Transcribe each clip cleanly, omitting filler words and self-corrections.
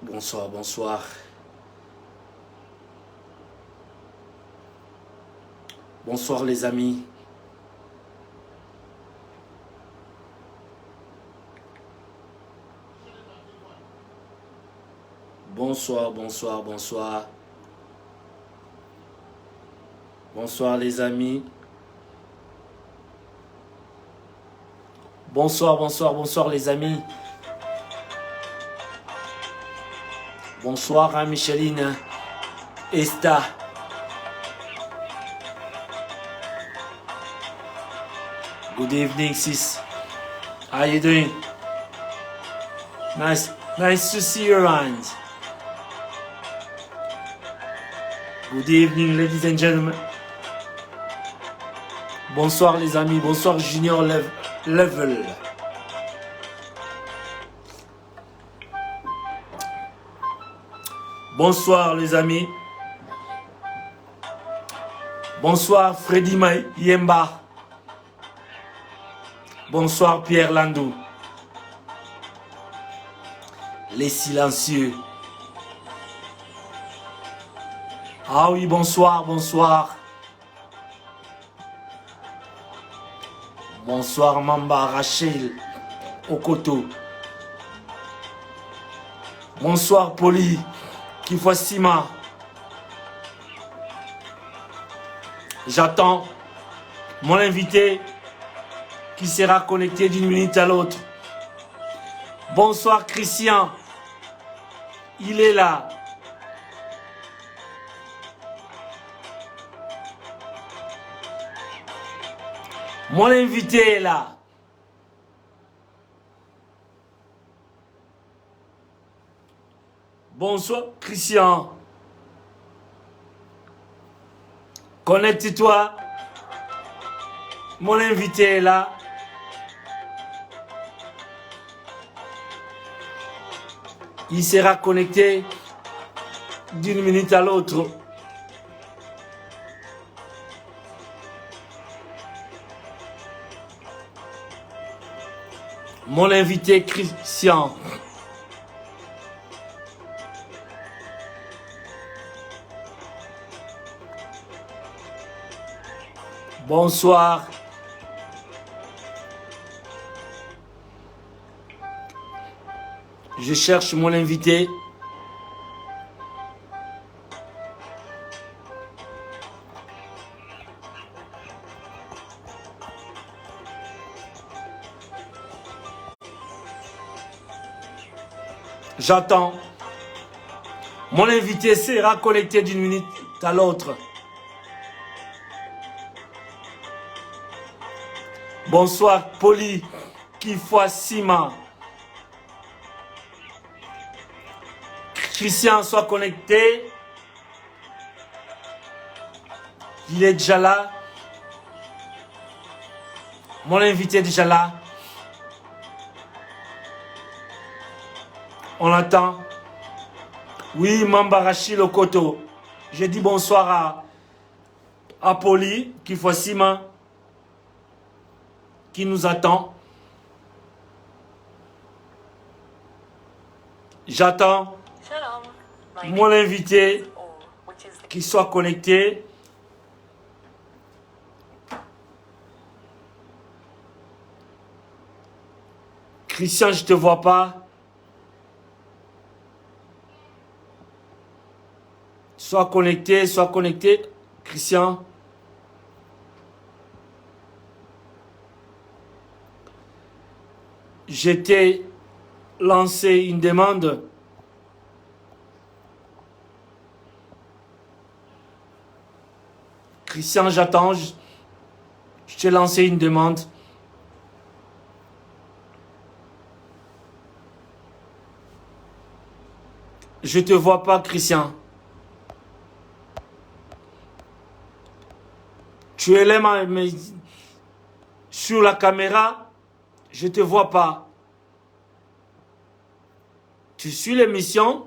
Bonsoir, bonsoir. Bonsoir les amis. Bonsoir, bonsoir, bonsoir. Bonsoir les amis. Bonsoir, bonsoir, bonsoir les amis. Bonsoir à Micheline, Esta. Good evening, sis. How you doing? Nice to see you around. Good evening, ladies and gentlemen. Bonsoir les amis, bonsoir Junior Level. Bonsoir les amis. Bonsoir Freddy Yemba. Bonsoir Pierre Landou. Les silencieux. Ah oui, bonsoir, bonsoir. Bonsoir Mamba Rachel Okoto. Bonsoir Poli Kifosima. J'attends mon invité qui sera connecté d'une minute à l'autre. Bonsoir Christian. Il est là. Mon invité est là. Bonsoir Christian. Connecte-toi. Mon invité est là. Il sera connecté d'une minute à l'autre. Mon invité Christian. Bonsoir. Je cherche mon invité. J'attends. Mon invité sera connecté d'une minute à l'autre. Bonsoir, Poli Kifosima. Christian, sois connecté. Il est déjà là. Mon invité est déjà là. On attend. Oui, Mambarachi Lokoto. Je dis bonsoir à Poli Kifosima qui nous attend. J'attends mon invité qui soit connecté. Christian, je ne te vois pas. Sois connecté, Christian. Je t'ai lancé une demande. Christian, j'attends. Je t'ai lancé une demande. Je ne te vois pas, Christian. Tu es là, mais sur la caméra, je ne te vois pas. Tu suis l'émission,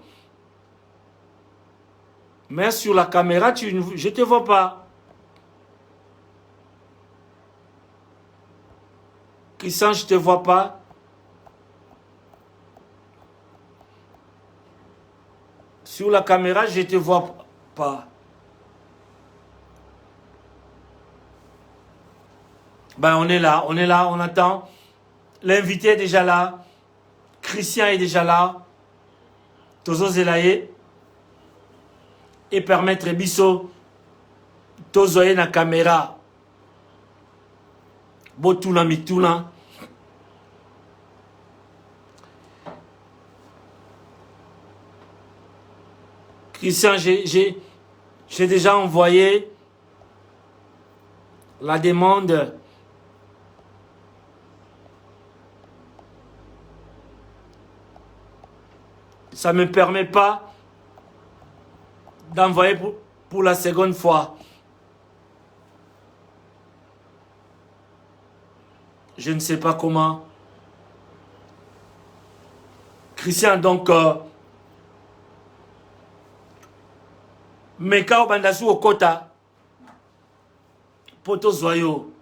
mais sur la caméra, je ne te vois pas. Christian, je ne te vois pas. Sur la caméra, je ne te vois pas. Ben, on est là, on attend. L'invité est déjà là. Christian est déjà là. Tozo Zelaye. Et permettre biso tozoye na caméra. Botuna mituna. Christian, j'ai déjà envoyé la demande. Ça ne me permet pas d'envoyer pour la seconde fois. Je ne sais pas comment. Christian, donc, Meka Obandasu Okota, Poto Zoyo.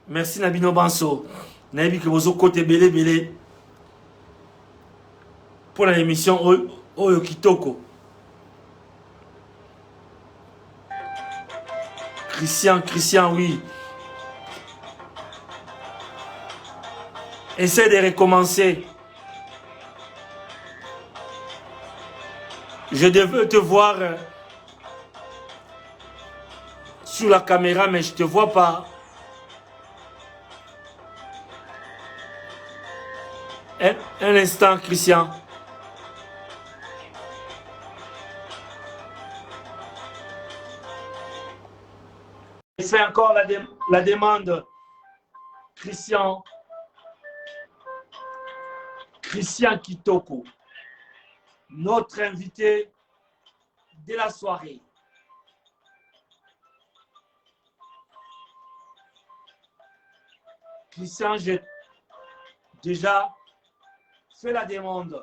Merci Nabino Banso. Nabi que vous côté belé belé. Pour l'émission Oyo Kitoko. Christian, oui. Essaie de recommencer. Je devais te voir sur la caméra, mais je ne te vois pas. Un instant, Christian. Je fais encore la demande. Christian Kitoko, notre invité de la soirée. Christian, j'ai déjà fait la demande.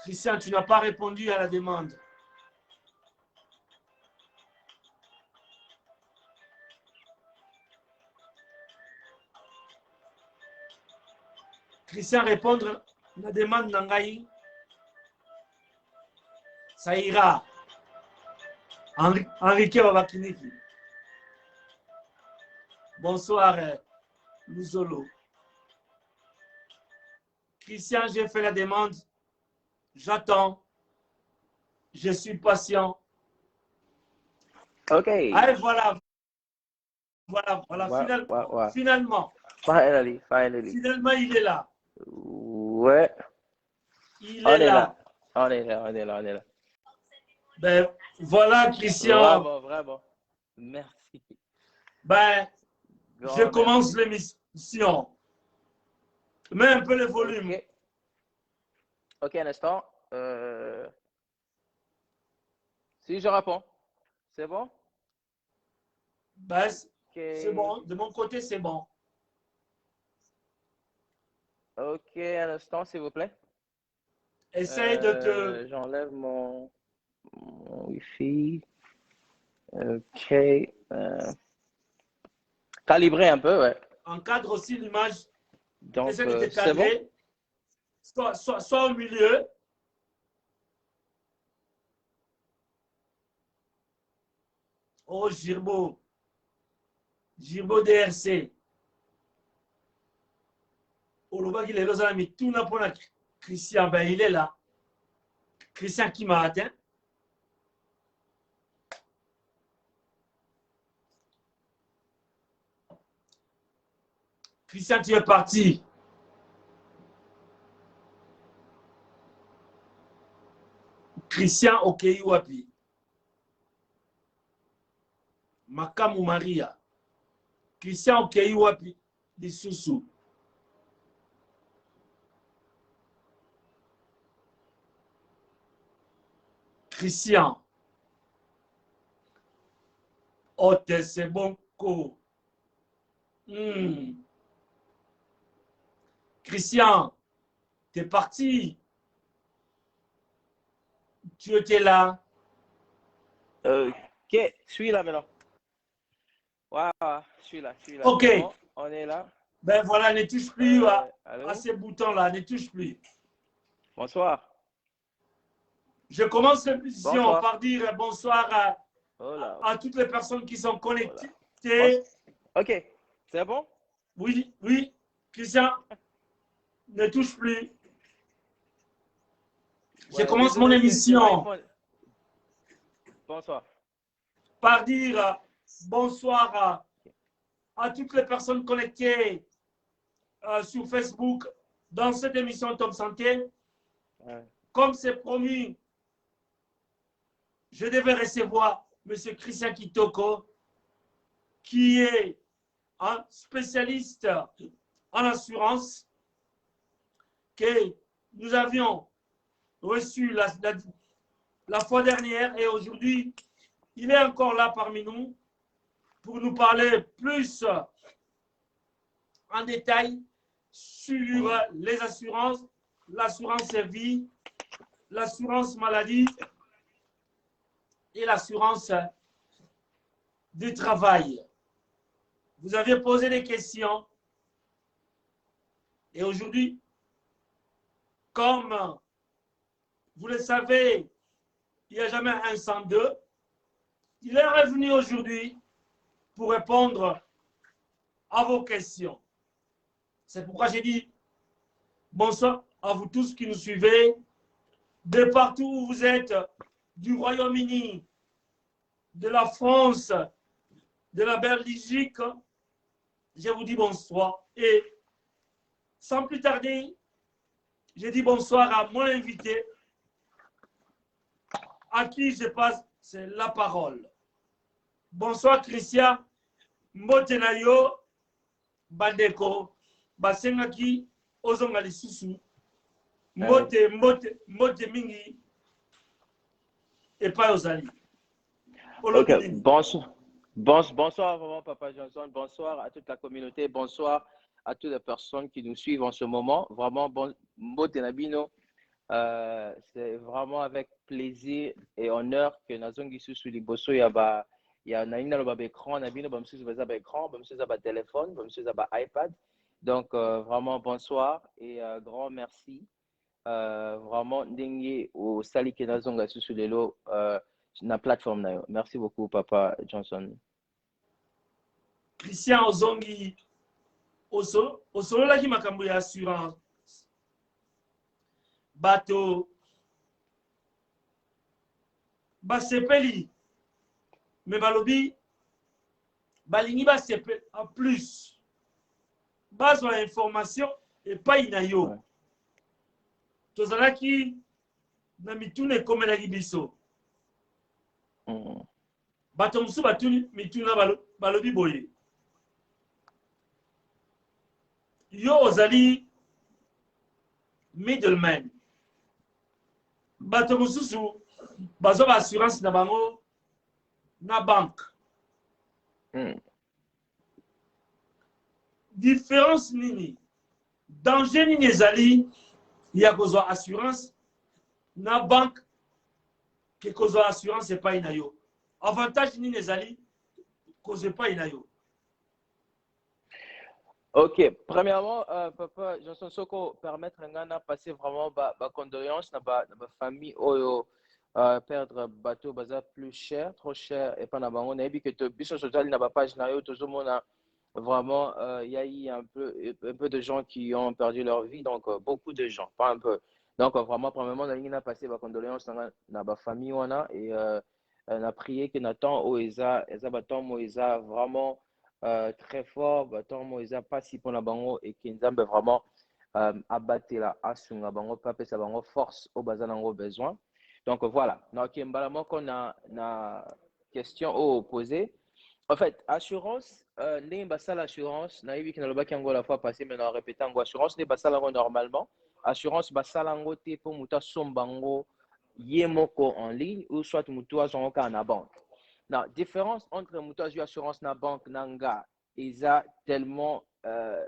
Christian, tu n'as pas répondu à la demande. Christian, répondre à la demande d'Angaï. Ça ira. Enrique Babakiniki. Bonsoir, Luzolo. Christian, j'ai fait la demande. J'attends. Je suis patient. Ok. Allez, voilà. Finalement. Finally. Finalement, il est là. Ouais. Il est là. On est là. Ben, voilà, Christian. Bravo. Merci. Ben, Grand je commence l'émission. Mets un peu le volume. Ok, un instant. Si je réponds, c'est bon? Ben, c'est bon. De mon côté, c'est bon. Ok, un instant, s'il vous plaît. Essaye de te... J'enlève mon Wi-Fi. Ok. Calibrer un peu, ouais. Encadre aussi l'image. Donc, Essaye de te c'est bon? cadrer. Sois au milieu. Oh, Girbo DRC. Olobaki les deux amis, tout n'a pas Christian, ben il est là. Christian qui m'a atteint. Christian, tu es parti. Christian Okei Wapi. Makamu Maria. Christian Okei Wapi. Lisusu. Christian. Ote Sebonko. Christian, t'es parti. Tu étais là. Ok, je suis là maintenant. Waouh, je suis là. Ok. Bon, on est là. Ben voilà, ne touche plus à Allô? ces boutons-là, ne touche plus. Bonsoir. Je commence l'émission Bonsoir. par dire bonsoir Oh là. à toutes les personnes qui sont Oh là. connectées. Ok. C'est bon? Oui, oui, Christian, ne touche plus. Je Ouais, commence mon désolé, c'est mon émission iPhone. Bonsoir. par dire bonsoir à toutes les personnes connectées sur Facebook dans cette émission Top Santé. Ouais. Comme c'est promis, je devais recevoir M. Christian Kitoko, qui est un spécialiste en assurance que nous avions reçu la fois dernière et aujourd'hui, il est encore là parmi nous pour nous parler plus en détail sur les assurances, l'assurance vie, l'assurance maladie et l'assurance du travail. Vous aviez posé des questions et aujourd'hui, comme vous le savez, il n'y a jamais un sans deux, il est revenu aujourd'hui pour répondre à vos questions. C'est pourquoi j'ai dit bonsoir à vous tous qui nous suivez, de partout où vous êtes, du Royaume-Uni, de la France, de la Belgique. Je vous dis bonsoir. Et sans plus tarder, je dis bonsoir à mon invité, à qui je passe la parole. Bonsoir Christian, Mbotenayo, Bandeko, Basengaki, Ozonga Lisusu, Mbote Mingi, et pas Ozali. Ok, bonsoir vraiment Papa Johnson, bonsoir à toute la communauté, bonsoir à toutes les personnes qui nous suivent en ce moment. Vraiment, bon, Motenabino, c'est vraiment avec plaisir et honneur que Nazongi sous Liboso il y a naina le baba écran, Nabino bamsu baba écran, bamsu baba téléphone, bamsu baba iPad. Donc vraiment bonsoir et grand merci. Vraiment ndenge au sali ke nazonga sous lelo na plateforme na yo. Merci beaucoup Papa Johnson. Christian Ozongi, Osololaki makambo ya assurance. Bato basepeli me balobi balingi basepeli en plus bazwa information epai na yo tozalaki na mituna ekomelaki biso bato mosusu batuni mituna balobi boye yo ozali middleman bato mosusu bazwa baassurance na bango na banque. Différence nini, danger nini ezali ya kozwa assurance na banque ke kozwa assurance epai na yo, avantage nini ezali kozwa epai na yo? Ok, premièrement, Papa Johnson Soko, permettre à passer vraiment condoléances dans la famille oyo perdre bateau baza plus cher, trop cher et pas na bango na que to biso social na ba page na yo toujours mona vraiment il y a eu un peu de gens qui ont perdu leur vie donc beaucoup de gens, pas un peu. Donc vraiment premièrement na passer ba condoléances na ba famille wana et on a prié que Nathan Oeza baton Moïsa vraiment très fort, baton Moïsa pas si pour la bango et qui nzambe vraiment abattre la asunga bango pas pesa bango force au bazanango besoin. Donc voilà, donc on a une question au posé. En fait, assurance, n'est pas ça l'assurance. Naïvi qui n'a pas qu'un la fois passé, mais on a répété en assurance n'est pas ça normalement. Assurance, bah ça l'ango te pour muta sombango yemoko en ligne ou soit mutua zonga na banque. La différence entre mutua assurance na banque nanga est tellement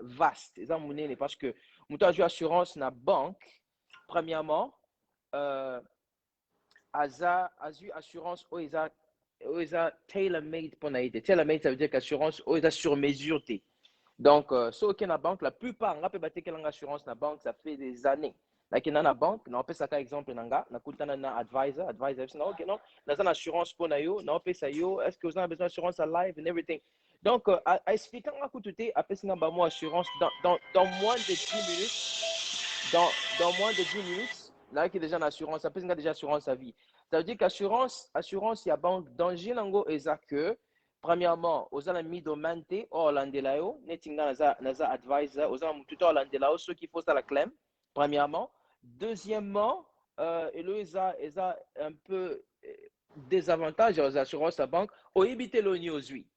vaste. C'est parce que mutua assurance na banque, premièrement, Aza assurance oeza tailor made pour naïté. Tailor made ça veut dire qu'assurance oeza sur mesure. Donc, ceux qui ont la banque, la plupart, on peut battre quelle assurance la banque, ça fait des années. Là, qui dans la banque, on peut ça comme exemple, nanga, na kuta na advisor, ok, non, dans une assurance pour nayo, on peut ça yo, est-ce que vous avez besoin d'assurance à live and everything. Donc, à expliquer à côté, après ça, bah, moi, assurance dans moins de 10 minutes, dans moins de 10 minutes, là, qui est déjà une assurance, après ça, déjà assurance à vie. Ça veut dire qu'assurance, il y a banque, danger, nango, et ça que, premièrement, aux ala middleman te orlandelayo, netinga naza advisor, aux ala mututo orlandelayo, ceux qui font ça la claim, premièrement. Deuxièmement, ils ont un peu désavantage aux assurances à banque, au éviter le aujourd'hui.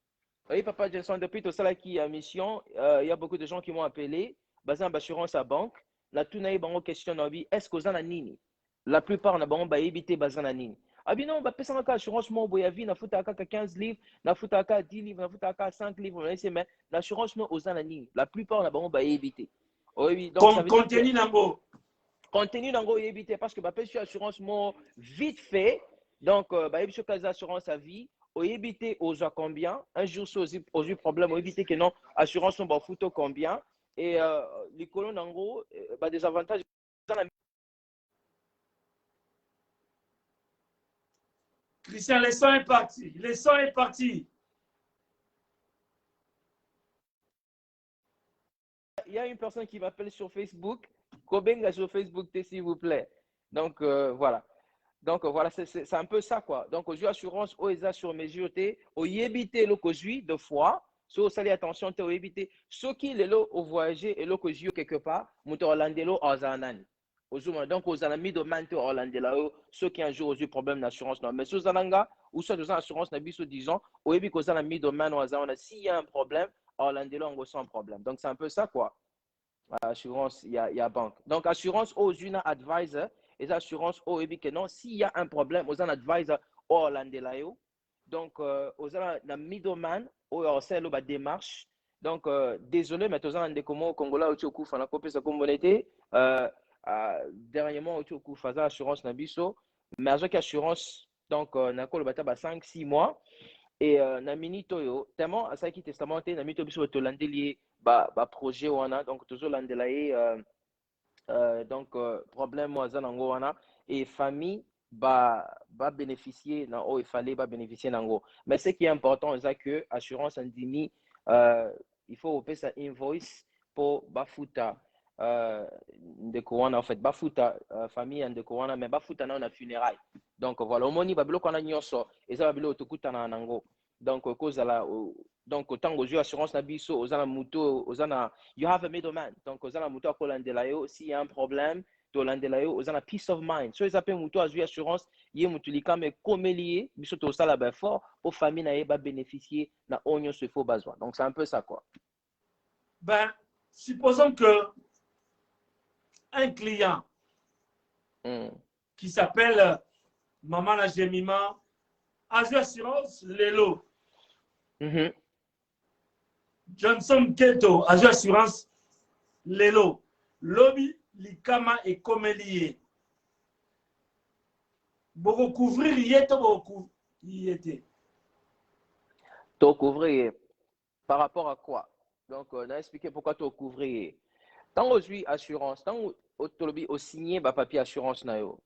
Oui, papa Jenson, depuis tout ça qui est en mission, il y a beaucoup de gens qui m'ont appelé, basé en assurance à banque, la tout naïe bango question est-ce que vous en avez nini? La plupart n'a pas évité basé en nini. Ah bien non, bah personne n'a assurance mon boyavi, n'a foutu à 15 livres, n'a foutu à 10 livres, n'a foutu à 5 livres, mais l'assurance non aux en nini. La plupart n'a pas évité. Oui, donc ça veut dire Contenu Nambo. Contenu d'ango éviter parce que bah sur assurance moi vite fait donc bah sur les assurances à vie au éviter aux combien un jour aux problème au éviter que non assurance on va foutre combien et les colonnes en gros bah des avantages. Christian, le son est parti. Le son est parti. Il y a une personne qui m'appelle sur Facebook. Kobenga sur Facebook, s'il vous plaît. Donc voilà. Donc voilà, c'est un peu ça quoi. Donc aux assurance, aux sur mesure, au éviter le conduit de fois. So ça attention, au éviter ceux qui les lo au voyager et le conduit quelque part, moto orlandelo ozanan. Donc aux amis de mante orlandelo, ceux qui un jour ont eu problème d'assurance non, mais sous zananga ou soit des assurances na biso disons, au éviter aux amis de man ozana s'il y a un problème, orlandelo on sans problème. Donc c'est un peu ça quoi. Assurance, il y a banque. Donc assurance aux une advisor les assurances au et que non s'il y a un problème aux advisor au Orlandelayo donc aux la middleman au c'est la démarche donc désolé mais aux des comment au Congola au Tchokou fana copie sa communauté dernièrement au Tchokou faza assurance na biso mais avec assurance donc na ko le bata 5-6 mois et na mini toyo tellement à ça qui testamenté na mito biso to landelier ba projet wana donc toujours landelaye donc problème moi zanango wana et famille va bénéficier non oh il fallait pas bénéficier nango mais ce qui est important c'est que assurance indimi il faut payer sa invoice pour bafuta de kowana en fait bafuta famille de kowana mais bafuta na funérailles donc voilà au moni babilo kona nyonso et ça babilo tokuta na nango donc cause la donc autant aux assurance na biso aux ana muto aux ana you have a middleman donc aux ana muto ko landelayo s'il y a un problème to landelayo aux ana peace of mind so ils appellent muto assurance yé mutulika mais comme lié biso to sala ba fort pour famille na ba bénéficier na onyo se faut besoin donc c'est un peu ça quoi. Ben supposons que un client qui s'appelle Maman la Gemima assurance Lelo. Johnson Keto, assurance Lelo. Lobby, Likama et Comélier. Beaucoup couvrir yeto beaucoup yete. To couvrir par rapport à quoi? Donc on a expliqué pourquoi to couvrir. Tant aujourd'hui assurance, tant au signé ba papier assurance na yo.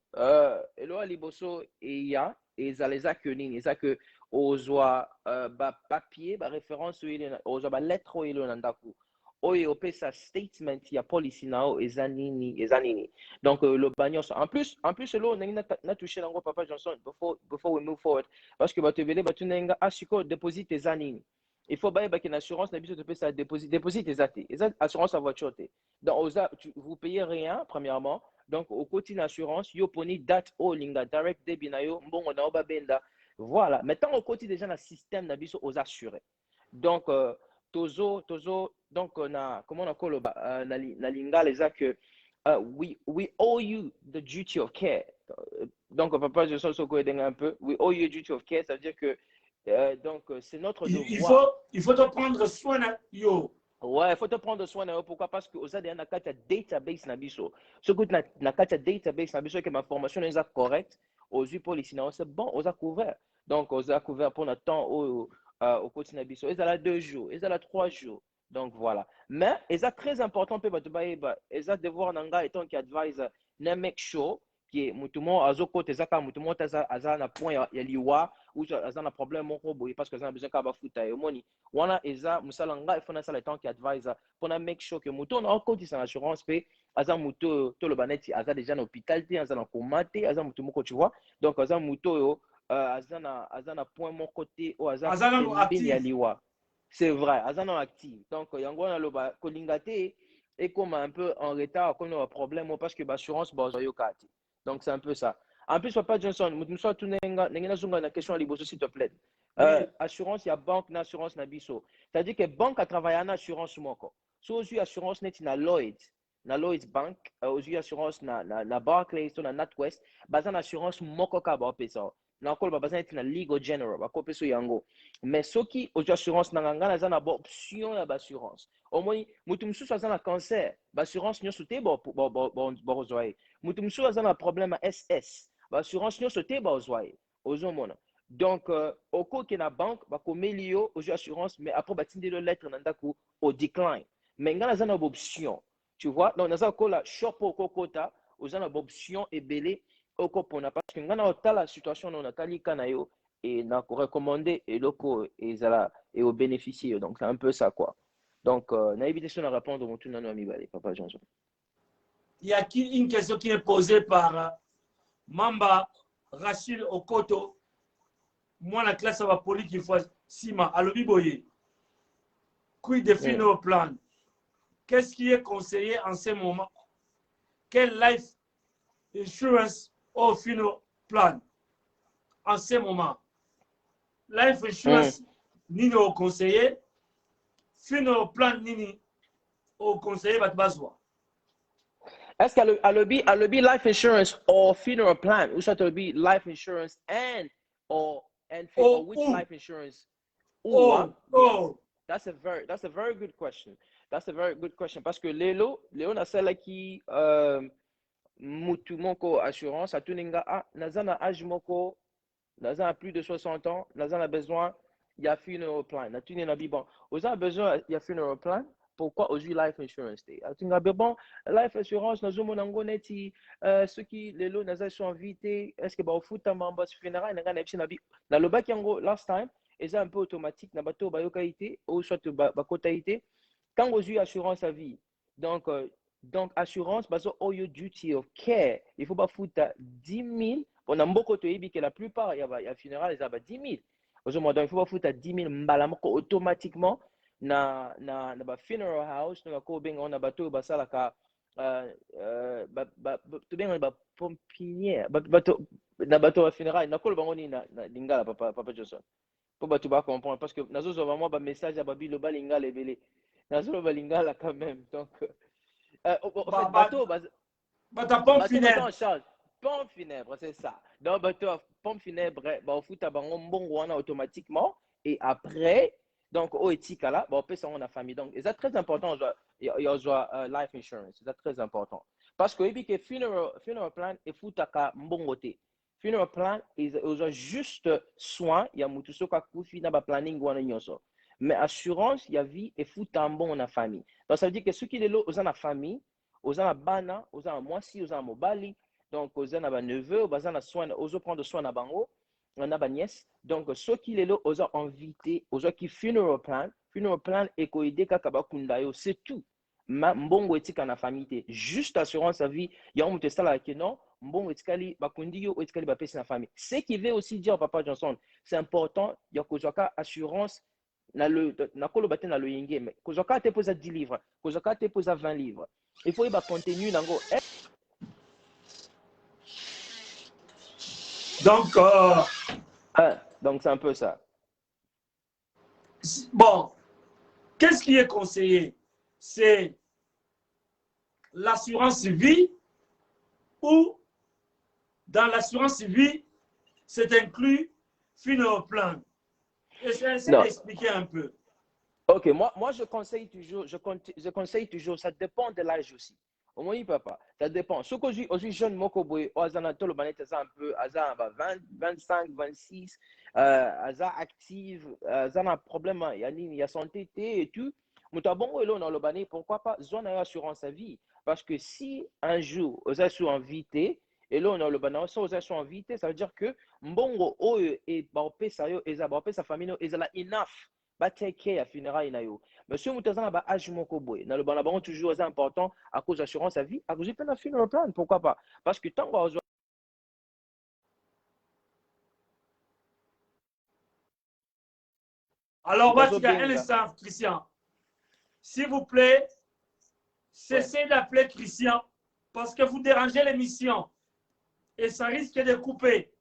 Elo aliboso et ya et ça les a que nini, ça que ozwa ba papier ba référence ozwa ba lettre ilo nandaku. Oyo pe sa statement ya policy nao ezanini. Donc le bagnos en plus elo na touché nango papa Johnson before we move forward parce que ba te vele ba tunenga asiko deposit ezanini. Il faut bailler une assurance, n'habitude de payer ça déposit tes athées. Et ça, assurance à voiture. Donc, vous payez rien, premièrement. Donc, au côté d'assurance, vous prenez date au linga, direct debit, bon, on a benda. Voilà. Maintenant, au côté déjà, le système d'habitude aux assurés. Donc, tozo, donc, on a, comment on appelle la linga, les a que, we owe you the duty of care. Donc, papa, je sens un peu. We owe you the duty of care, ça veut dire que, donc, c'est notre devoir. Il faut te prendre soin de yo. Ouais, il faut te prendre soin de yo. Pourquoi? Parce que aux ADN, il y a un database nabiso. Ce que tu as un database nabiso, que ma formation est correcte, aux yeux policiers, c'est bon, aux a couvert. Donc, aux a couvert pour notre temps au côté nabiso. Ils ont là 2 jours, ils ont là 3 jours. Donc voilà. Mais c'est très important pour les devoir nanga étant qui advise na make sure que mutumo azoko tezaka mutumo taza azana point ya liwa ou azana problème moko boy parce que azana besoin ka ba futa yo moni wana eza musala nga ifona sala étant qui advise pour na make sure que muto na compte sa assurance pe azana muto to le baneti azana déjà na hôpital te azana komate azana mutu moko tu vois donc azana muto yo azana point mon côté ou azana pembeni ya liwa. C'est vrai, Azana actif. Donc, yango na loba kolingate et comme un peu en retard, comme un problème parce que l'assurance bazoyo kati. Donc, c'est un peu ça. En plus, Papa Johnson, nous tout n'enga zunga na question liboso s'il te plaît. Assurance, il y a banque, na assurance na biso. C'est-à-dire que banque a travaillé en assurance moko. So aussi assurance net na Lloyds Bank, aussi assurance na Barclays, na NatWest, bazan assurance moko ka ba pesa. Na kol ba bazan na Legal General, ba ko peso yango. Mais ceux qui ont assurance n'anga na zana ba option ya assurance au moins mutu mususu azana cancer ba assurance nyo sote ba ozwaye mutu mususu azana problème SS ba assurance nyo sote ba ozwaye ozomona donc oko ke na banque ba komelio aux assurance mais après ba tinde le lettre nandaku au decline mais ngana zana ba option tu vois donc naza ko la shop oko kota ozana ba option ebele oko pona parce que ngana otala situation na natali kana yo et n'a recommandé et locaux et ça et aux bénéficiaires donc c'est un peu ça quoi donc n'a évité sur la répondre au tout nano ami balé papa Johnson. Il y a une question qui est posée par Mamba Rachid Okoto. Moi la classe va poli qu'il faut Sima alobi boye. Quid de fino plan. Qu'est-ce qui est conseillé en ce moment? Quel life insurance au fino plan en ce moment? Life insurance nini au conseiller, funeral plan nini au conseiller batbazwa. Est-ce qu'à lobby life insurance or funeral plan ou soit lobby life insurance and which life insurance? That's a very good question. That's a very good question parce que Léo na celle qui mutu moko assurance à tuninga nazana âge moko Nazan a plus de 60 ans, Nazan a besoin, il y a funeral plan. Na tuni na bon. Oza a besoin, il y a funeral plan. Pourquoi aujourd'hui life insurance? Tu as bon, life insurance, nous avons neti ceux qui les lots nazan sont invités. Est-ce que au foot mamba funéraire na ngana na bi. Na le bac yango last time, c'est un peu automatique na bateau ba yokaité ou soit ba kotaité. Quand aujourd'hui assurance à vie. Donc assurance baso all your duty of care. Il faut pas foutre 10 000. On a beaucoup de pays que la plupart, il y a funérailles, il y a 10 000. Aujourd'hui, il faut pas foutre à 10 000 automatiquement na funeral house, on a bateau, basalaka, tu bien ba pompinière, na bateau funérailles, na kol bangoni na lingala papa Johnson. Pour bateau ba comprendre parce que nazo vraiment ba message à babi le balingala lebele. Nazo le balingala quand même. Donc en fait bateau ta pompe funèbre en charge. Pompe funèbre, c'est ça. Donc, pompe funèbre, au foot à bangon automatiquement. Et après, donc, au éthique là, on peut s'en la famille. Donc, c'est très important, il y a life insurance. C'est très important. Parce que, il y a funeral plan et foot à mbongote. Funeral plan, il y a juste soin, il y a mutu soka kufi na ba planning wana nyoso. Mais assurance, il y a vie et foot à bon la famille. Donc, ça veut dire que ceux qui sont là, ils ont la famille, ils ont la bana, ils ont la moisi, ils ont la mobali. Donc, aux ana neveu, aux ana soin, aux prendre soin na bango, on a ba nièce. Donc, ceux qui les lo, aux invité, aux qui funeral plan et koide kakaba kundayo, c'est tout. Mbongo etika na famille, juste assurance à vie, il y a un mutesta là qui non, mbongo etikali bakundi yo etikali ba pesi na famille. Ce qui veut aussi dire papa Johnson, c'est important, il y a kozaka assurance na le na kolo baté na lo yenge, mais kozaka te posa 10 livres, kozaka te posa 20 livres. Il faut y ba contenu nango. Donc, c'est un peu ça. Bon, qu'est-ce qui est conseillé? C'est l'assurance vie ou dans l'assurance vie, c'est inclus funeral plan. Essayez d'expliquer un peu. Ok, moi je conseille toujours, ça dépend de l'âge aussi. Au moins, papa, ça dépend. Ce que je jeune, mokoboy, ozanato le banet, c'est un peu, azan 20, 25, 26, azan active, azan un problème, il y a santé et tout. Mutabongo elo na lobani, pourquoi pas zone assurance à vie? Parce que si un jour, vous êtes invité, et là on a le banana, si vous êtes invité, ça veut dire que mbongo oyo et baopé sa yo, eza baopé sa famille, eza la enough, ba take care à funérailles na yo. Monsieur Moutazana ba âge moko boy, na le banana toujours c'est important à cause d'assurance à vie, à cause de la funeral plan, pourquoi pas? Parce que tant que Alors, Batika, un instant, Christian. S'il vous plaît, cessez d'appeler Christian parce que vous dérangez l'émission et ça risque de couper.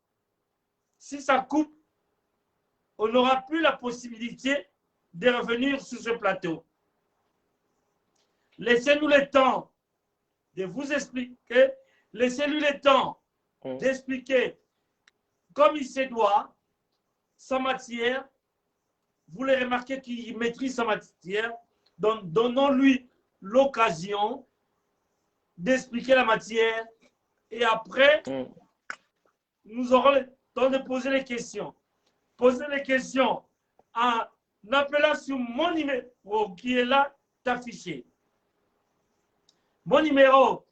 Si ça coupe, on n'aura plus la possibilité de revenir sur ce plateau. Laissez-nous le temps de vous expliquer, laissez-lui le temps d'expliquer comme il se doit sa matière. Vous le remarquez qu'il maîtrise sa matière, donc donnons-lui l'occasion d'expliquer la matière et après, nous aurons le temps de poser les questions. Posez les questions en appelant sur mon numéro qui est là, affiché. Mon numéro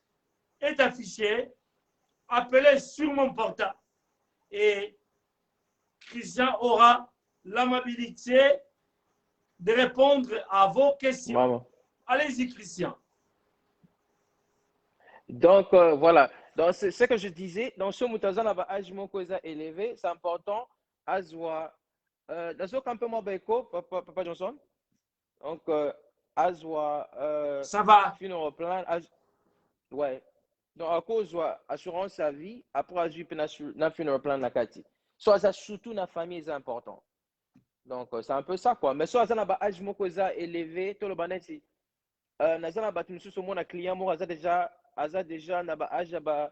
est affiché. Appelez sur mon portable et Christian aura l'amabilité de répondre à vos questions. Allez-y, Christian. Donc, voilà. Donc, c'est ce que je disais. Dans ce moutazan, âge élevé, c'est important. Azwa. Dans ce campement Beko, Papa Johnson. Donc, Azwa. Ça va. Funeral plan. Ouais. Donc, à cause de assurance à vie, après, Azwi, na funeral plan, nakati. Soit surtout, na famille, c'est important. Donc, c'est un peu ça, quoi. Mais soit, ça âge élevé, tout le baneti. Nazana batumusu so mon client mo aza déjà na ba âge ba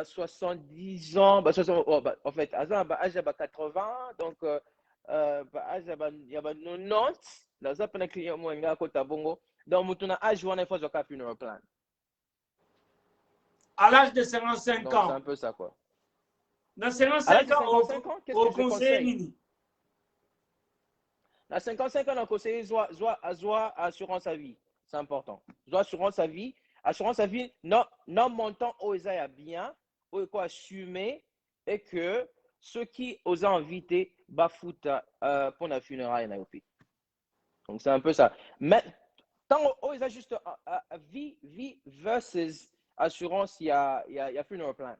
70 ans en fait aza ba âge ba 80 donc ba âge ba ya ba 90 naza pena client mo nga ko tabongo donc mutuna âge wana il faut zoka funeral plan à l'âge de 55 donc, ans c'est un peu ça quoi dans 55 ans au conseil nini na 55 ans on conseille zoa assurance à vie. C'est important. Assurance à vie. Assurance à vie, non montant aux a bien, au quoi assumer et que ceux qui osent inviter bafoutent pour la funéraille na yopi. Donc c'est un peu ça. Mais tant aux a juste vie versus assurance, il y a funeral plan.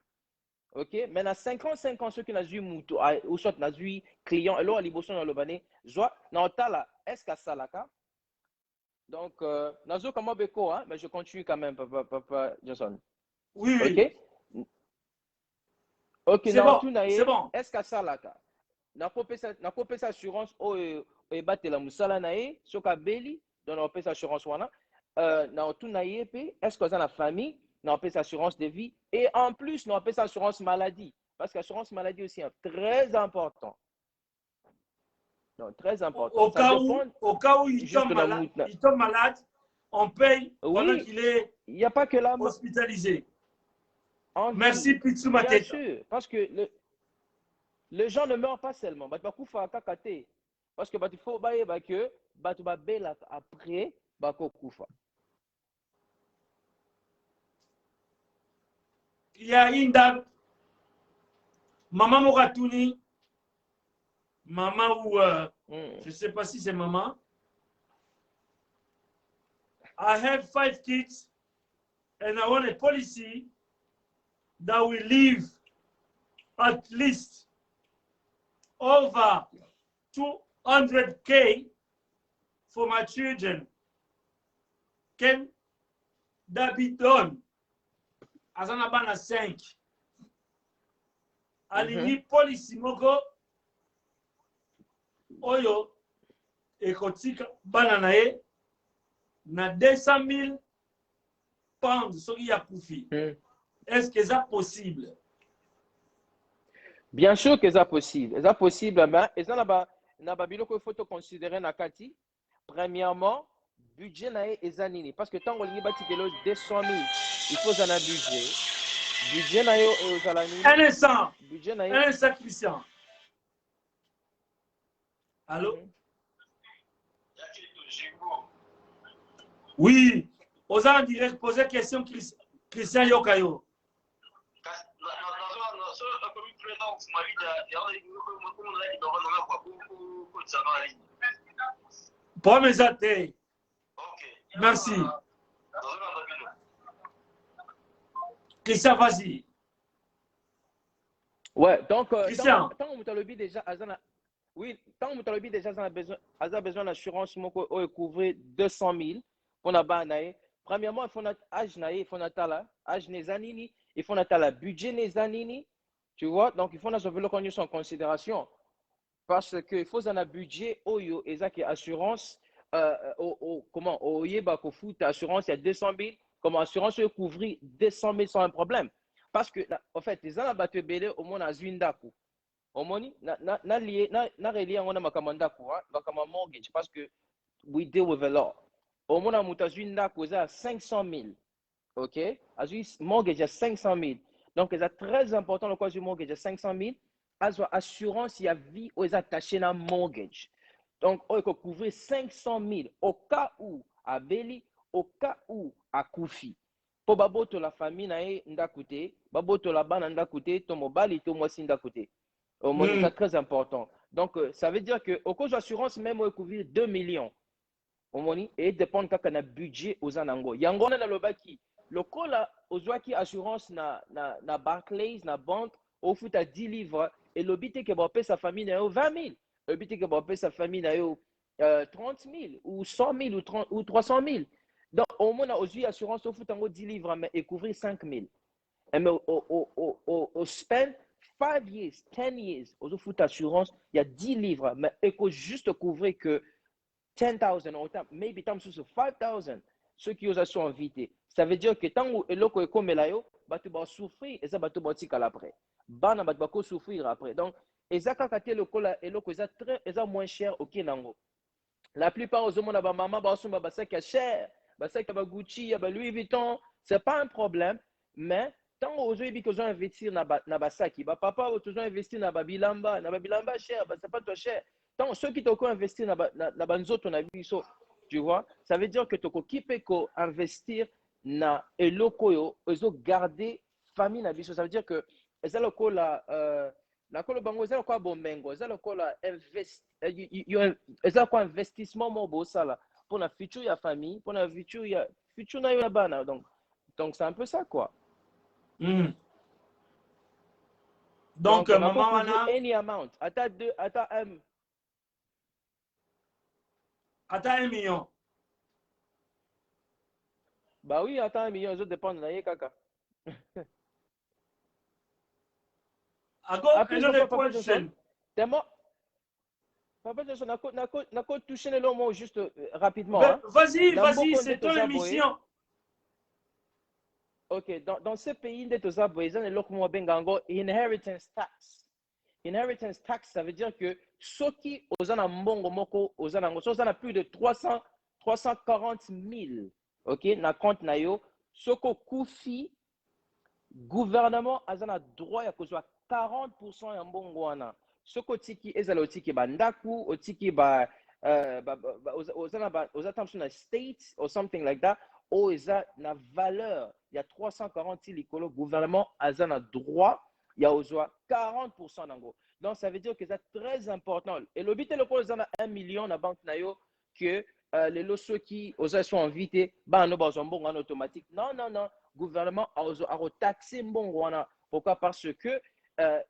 Ok, mais à 55 ans, ceux qui n'ont eu moutou, ou soit n'ont eu client, et là, à l'Iboson dans le bané, soit dans le est-ce que ça l'a cas? Donc, Nazo comme Beko, hein, mais je continue quand même, Papa Johnson. Oui. Ok. Ok, c'est bon. C'est bon. Est-ce que ça l'a cas? Na kopé sa assurance au ebate la musala nae, soka beli, donc na kopé sa assurance wana. Na tout nae pe, est-ce que ça la famille? On appelle ça assurance de vie et en plus on appelle ça assurance maladie parce qu'assurance maladie aussi est très important. Donc, très important. Au cas où il tombe malade, on paye pendant qu'il est il n'y a pas que la hospitalisé. Merci Pitsu Mateta. Bien sûr, parce que les gens ne meurent pas seulement. Parce que il faut que après kufa. Il y a une dame, Maman Mouratouni, maman ou je ne sais pas si c'est maman. I have 5 kids and I want a policy that will leave at least over 200K for my children. Can that be done? Azana bana 5. Alingi policy moko oyo ekotika bana na ye na 200,000 pounds soki ya kufi. Est-ce que c'est possible? Bien sûr que c'est possible. C'est possible, mais na ba biloko il faut te considérer na kati. Premièrement, budget na ezanini parce que tant on li bati kelo 200,000, il faut un budget. Budget na yo ezalani. Un instant. Budget na yo. Un instant, Christian. Allô? Oui. Aux en direct, poser question Christian Yokayo. Pour mes athées. Merci. Christian, vas-y. Ouais, donc, Christian. tant que tu as déjà, oui, tant que tu as déjà besoin d'assurance, moi, couvrir 200 000 pour la banane. Premièrement, il faut notre âge, il faut notre âge, il faut notre budget, tu vois, donc il faut notre le en considération parce qu'il faut un budget, et ça qui assurance, comment, foot, assurance, il y a 200 000, comme assurance, couvrir 200 000 sans un problème. Parce que, en fait, les gens ont battu au moins à Zwindaku. Au moins, na relié on a makamanda quoi, mortgage parce que we deal with a lot. Au moins, à Zwindaku, ça 500 000. OK? À mortgage à 500 000. Donc, c'est très important le cas du mortgage à 500 000. As assurance, il y a vie ou est attaché à mortgage. Donc, on peut couvrir 500 000 au cas où à Beli, au cas où à Koufi. Pour baboto la famille nae ndakoute, baboto la bana ndakoute, to mobali to mwasi ndakoute. Au moins, c'est très important. Donc, ça veut dire que au cas d'assurance, même on peut couvrir 2 millions. Au moins, et dépend de quel budget aux anango. Yango na le baki. Le cas là, aux qui assurance na Barclays, na banque, au foot à 10 livres, et le but que payer sa famille na 20 000. Le but que payer sa famille na 30 000 ou 100 000 ou 300 000. Donc, au moins, aux assurance au foot en 10 livres, mais et couvrir 5 000. Mais au spend 5 years, 10 years, au foot assurance, il y a 10 livres, mais il faut juste couvrir que 10,000 ou maybe tam sur 5,000 ceux qui osent sont invités. Ça veut dire que tant que l'eau est comme là, tu vas souffrir et ça va te battre après. Bana va te souffrir après. Donc, et ça quand tu le cola et l'eau est très est moins cher au Kinango. La plupart aux hommes ba maman ba sumba ba ça qui est cher, ba ça qui ba Gucci, ba Louis Vuitton, c'est pas un problème, mais tant aux gens qui ont investir na ba saki, ba papa aux gens investir na ba bilamba cher, ba c'est pas toi cher. Tant ceux qui t'ont investi na ba nzoto na biso, tu vois, ça veut dire que tu occupé ko investir na eloko yo, ozo garder famille na biso, ça veut dire que ça le ko la kolo bango eza lokola bomengo eza lokola eza kwa investissement mo bosala pour la future ya famille pour la future na yo ya bana donc c'est un peu ça quoi. Donc maman wana any amount ata 1 million. Bah oui, ata 1 million, ça dépend de la kaka. Ako, une autre question. Papa Johnson, nako toucher le mot juste rapidement. Hein? Vas-y, c'est ton émission. Ok, dans ce pays, inheritance tax. Inheritance tax, ça veut dire que ceux qui ont a plus de 340 000, ok, na compte na yo, ceux qui koufi, gouvernement a droit à 40% ya mbongo wana. Soko tiki ezala otiki bandaku, otiki na states or something like that, o eza na valeur, il y a 340 likolo, gouvernement a na droit, il y a 40% nango. Donc ça veut dire que c'est très important. Et le but est le colo 1 million na banque na yo que les lots qui sont invités, bah no ba mbongo en automatique. Non, gouvernement a taxé mbongo wana. Pourquoi? Parce que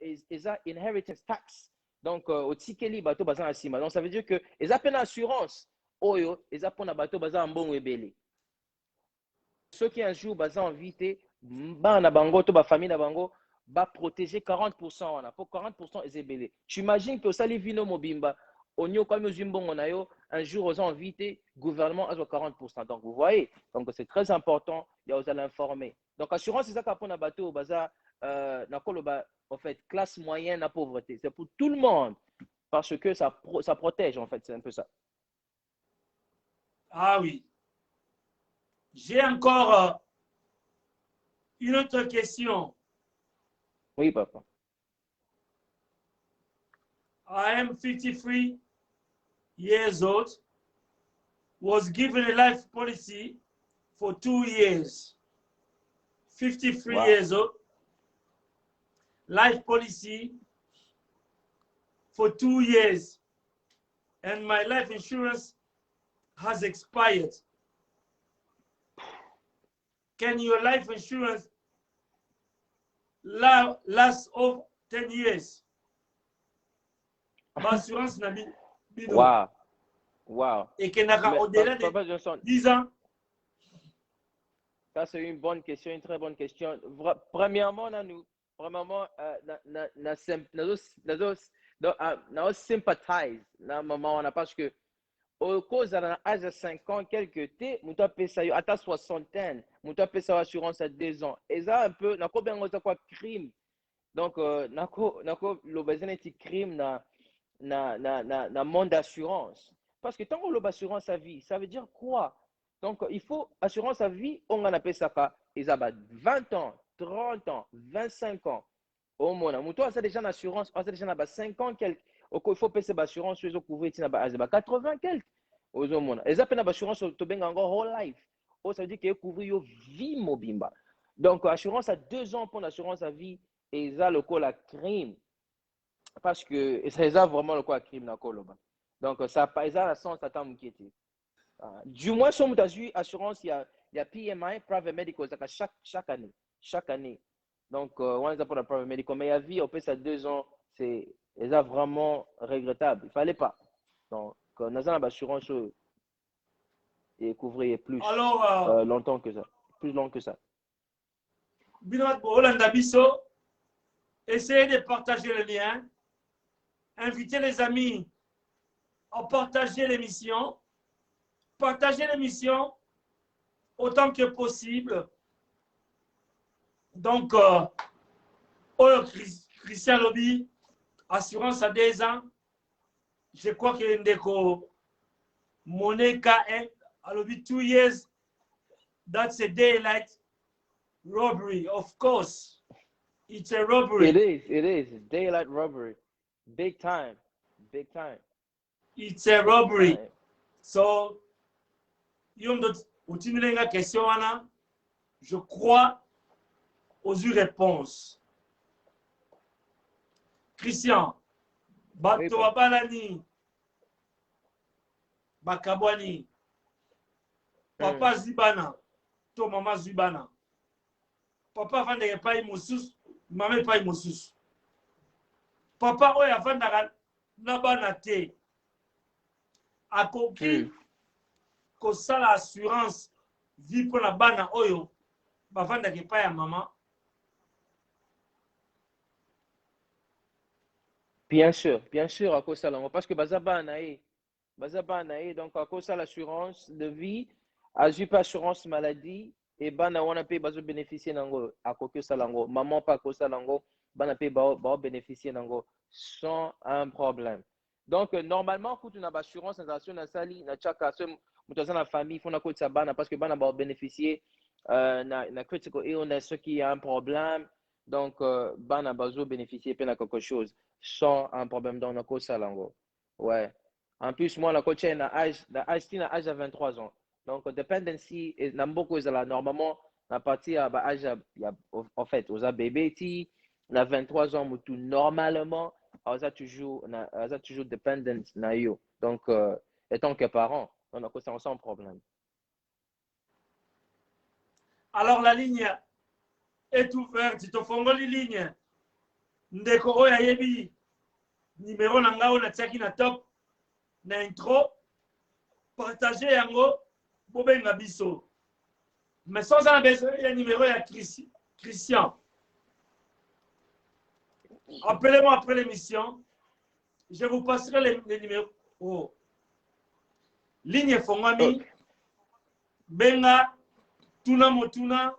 ils ont inheritance tax. Donc, au tikeli bateau bazan asima. Donc, ça veut dire que ils ont une assurance. Oyo, ils ont un bateau bazan bon ebele. Ceux qui un jour bazan invité, ba na bango to ba famille na bango, ba protéger 40% wana. Pour 40% ils ebele. J'imagine que ça les vino mobimba. Onyo comme zimbongo na yo, un jour aux invités, gouvernement a 40%. Donc, vous voyez, donc c'est très important, il y a aux l'informer. Donc, assurance, c'est ça qu'on a bateau bazan en fait, classe moyenne, la pauvreté. C'est pour tout le monde. Parce que ça protège, en fait. C'est un peu ça. Ah oui. J'ai encore une autre question. Oui, papa. I am 53 years old. was given a life policy for 2 years. 53 Wow. years old. Life policy for 2 years. And my life insurance has expired. Can your life insurance last over 10 years? L'assurance n'a bino. Wow. Wow. Et qu'il n'a au-delà Papa de Johnson, 10 ans. ça c'est une bonne question, une très bonne question. Premièrement, nous sympathize na maman wana parce que au cause à l'âge de 5 ans quelques temps, mutu apesa yo ata soixantaine, mutu apesa assurance à 2 ans. Et ça un peu nako bengo za quoi crime. Donc nako lo bezene ti crime na monde d'assurance. Parce que tant qu'on l'assurance à vie, ça veut dire quoi? Donc, il faut assurance à vie, on en appelle ça ils ont 20 ans, 30 ans, 25 ans. Au moins, toi, c'est déjà une assurance, c'est déjà 5 ans, quelques. Il faut payer l'assurance, ils ont couvert 80 quelques. Aux hommes, ils ont payé l'assurance, tu as encore whole life. Ça veut dire qu'ils couvrent une vie mobimba. Donc, assurance à 2 ans pour l'assurance à vie, et ils ont le col à crime. Parce que ça a vraiment le quoi crime dans le donc ça pas la sens attend m'inquiéter du moins sur mon assurance il y a PMI private medical chaque année donc on est pour la private medical mais il y a vie on peut ça 2 ans c'est vraiment regrettable il fallait pas donc on a une assurance et couvrir plus Alors, longtemps que ça plus long que ça Binot Holanda Bisso, essayez de partager le lien. Invitez les amis à partager l'émission. Partagez l'émission autant que possible. Donc, Christian Lobby, assurance à 2 ans. Je crois que Ndeko Moneka a lobby 2 years. That's a daylight robbery, of course. It's a robbery. It is daylight robbery. Big time. It's a robbery. So, question, je crois aux réponses. Christian, bato babalani, bakabwani, papa zibana, to mama zibana. Papa vande pas mosus, maman pas mosus. Papa oya vanda na bana te. Akoki ko sala assurance vie pour la bana oyo bavanda ke pa ya maman. Bien sûr, à cause de ça, parce que bazaba nae, donc à cause de l'assurance de vie, pas assurance maladie, et bana wana pe bazo bénéficier nango, à cause de ça lango, maman pas à cause de ça lango, bana pe ba bénéficier nango sans un problème. Donc normalement, quand on a assurance, na sali, na chaka, mutoza na famille, fona cause ça bana parce que bana ba bénéficier na critical illness, ceux qui a un problème. Donc, bana bazo bénéficier de quelque chose sans un problème dans le coach salango. Ouais. En plus, moi, la coach a âge à 23 ans. Donc, dependency est beaucoup là. Normalement, à partir de l'âge, en fait, aux bébés, na 23 ans, tout normalement, on a toujours dependent na yo. Donc, étant que parent, on a ça sans problème. Alors, la ligne est ouverte, tu te fongoli ligne. Ndeko oya yebi numéro nanga na tiaki na top na intro partager yango bobenga biso. Mais sans un besoin il y a numéro ya Christian. Appelez-moi après l'émission. Je vous passerai les numéros. Oh. Ligne fongami. Okay. Benga tuna motuna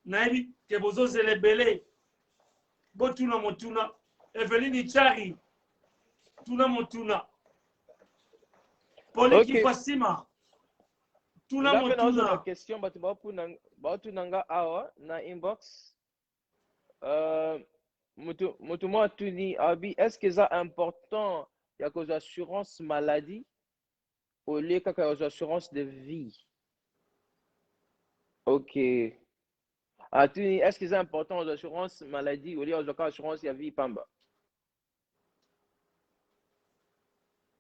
naibi ke bozo zelebele. Botuna motuna, Eveline Chari, tuna motuna. Poliki Fasima, tuna motuna. Une question, batu nanga awa na inbox. Mutu mo tuni abi, est-ce que c'est important ya cause assurance maladie? au lieu que assurance de vie. Ok. Est-ce que c'est important aux assurances maladie au lieu aux assurances de vie pamba?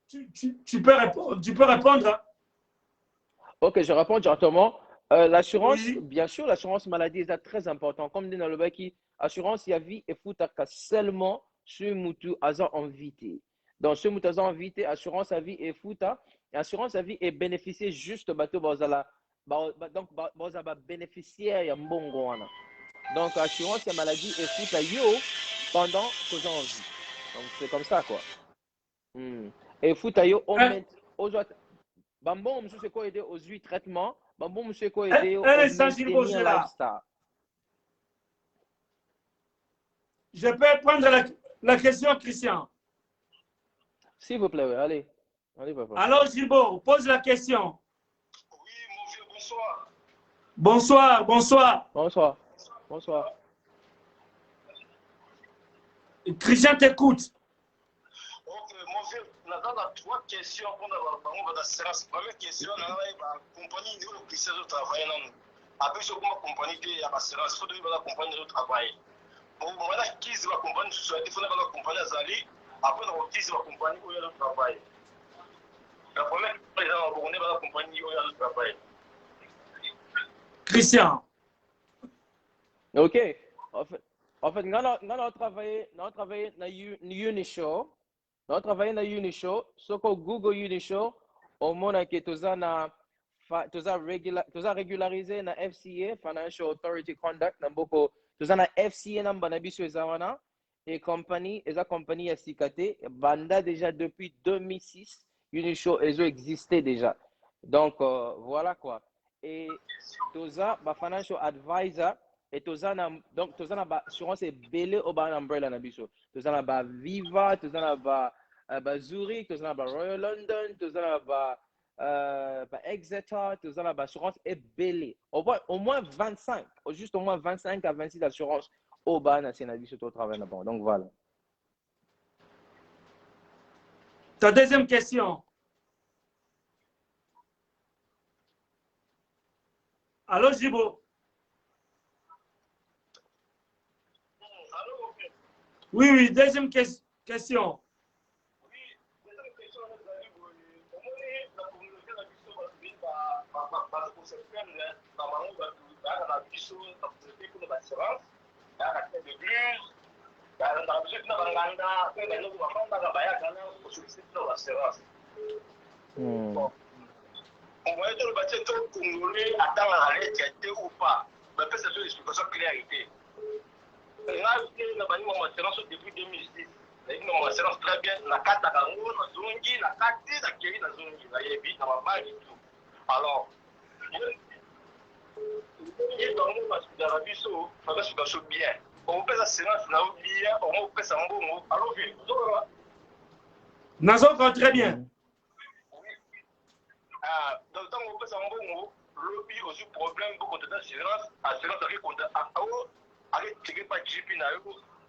Tu peux répondre. Tu peux répondre. Hein. Ok, je réponds directement. L'assurance, Oui. bien sûr, l'assurance maladie est très important. Comme dit dans le qui assurance ya vie et fout seulement ce moutou aza invité. Donc, ce moutou aza invité, assurance à vie et fout. Assurance à vie est bénéficier juste bateau bozala. Donc, bozala bénéficiaire ya mbongo wana. Donc, assurance ya maladie et fout yo pendant que j'ai envie. Donc, c'est comme ça, quoi. Et fout yo, on met. Bambon, monsieur, c'est quoi aider aux huit traitements? Bambon, monsieur, c'est quoi aider au maintenir Là. lifestyle? Je peux prendre la question, Christian. S'il vous plaît, oui. Allez. Allez, papa. Alors, Gilbo, pose la question. Oui, mon vieux, bonsoir. Bonsoir, bonsoir. Bonsoir. Bonsoir. Christian t'écoute. Ok, mon vieux, on a trois questions pour la séance. Première question, on a la compagnie de Christian de travail. Après, je comprends la compagnie de la séance. Il faut que la compagnie de travail. Bon, voilà, qui est la compagnie il faut que la compagnie Azali. Après, on a qui est la compagnie de travail. La première question, on a la compagnie de travail. Christian. Ok. En fait, nous avons travaillé dans Unishow. Nous avons travaillé dans Unishow. Ce que Google Unishow, au moment que tu as régularisé dans FCA, Financial Authority Conduct, tu as FCA dans Zawana et compagnie, et la compagnie a cicaté, Banda déjà depuis 2006, Unishow, elles ont existé déjà. Donc, voilà quoi. Et tu as Financial Advisor, et donc tu as assurance et belé au ban umbrella na biso. Tu as Viva, tu as Zurich, tu as Royal London, tu as Exeter, tu as assurance et belé. Au moins 25, juste au moins 25 à 26 assurances au ban na biso au travail là-bas. Donc voilà. Ta deuxième question. Allô, Jibo? Oui, oui, deuxième question. Oui, deuxième question, on va dire le bâtiment congolais attend à l'aide ou pas. Mais peut-être c'est une explication claire. Mon assurance depuis 2006. Mon assurance très bien. La carte à Gango, la Zongi, la carte, la Kéri, la Zongi, la Yebi, la Mama et tout. Alors, il y a dans le parce que dans la vie, ça va bien. On peut l'assurance, on a oublié, on peut s'en bon. Alors, Nazo très bien. Dans le temps où on peut s'en bon, lobby aussi problème pour qu'on assurance, assurance avec qu'on a tiré pas GP,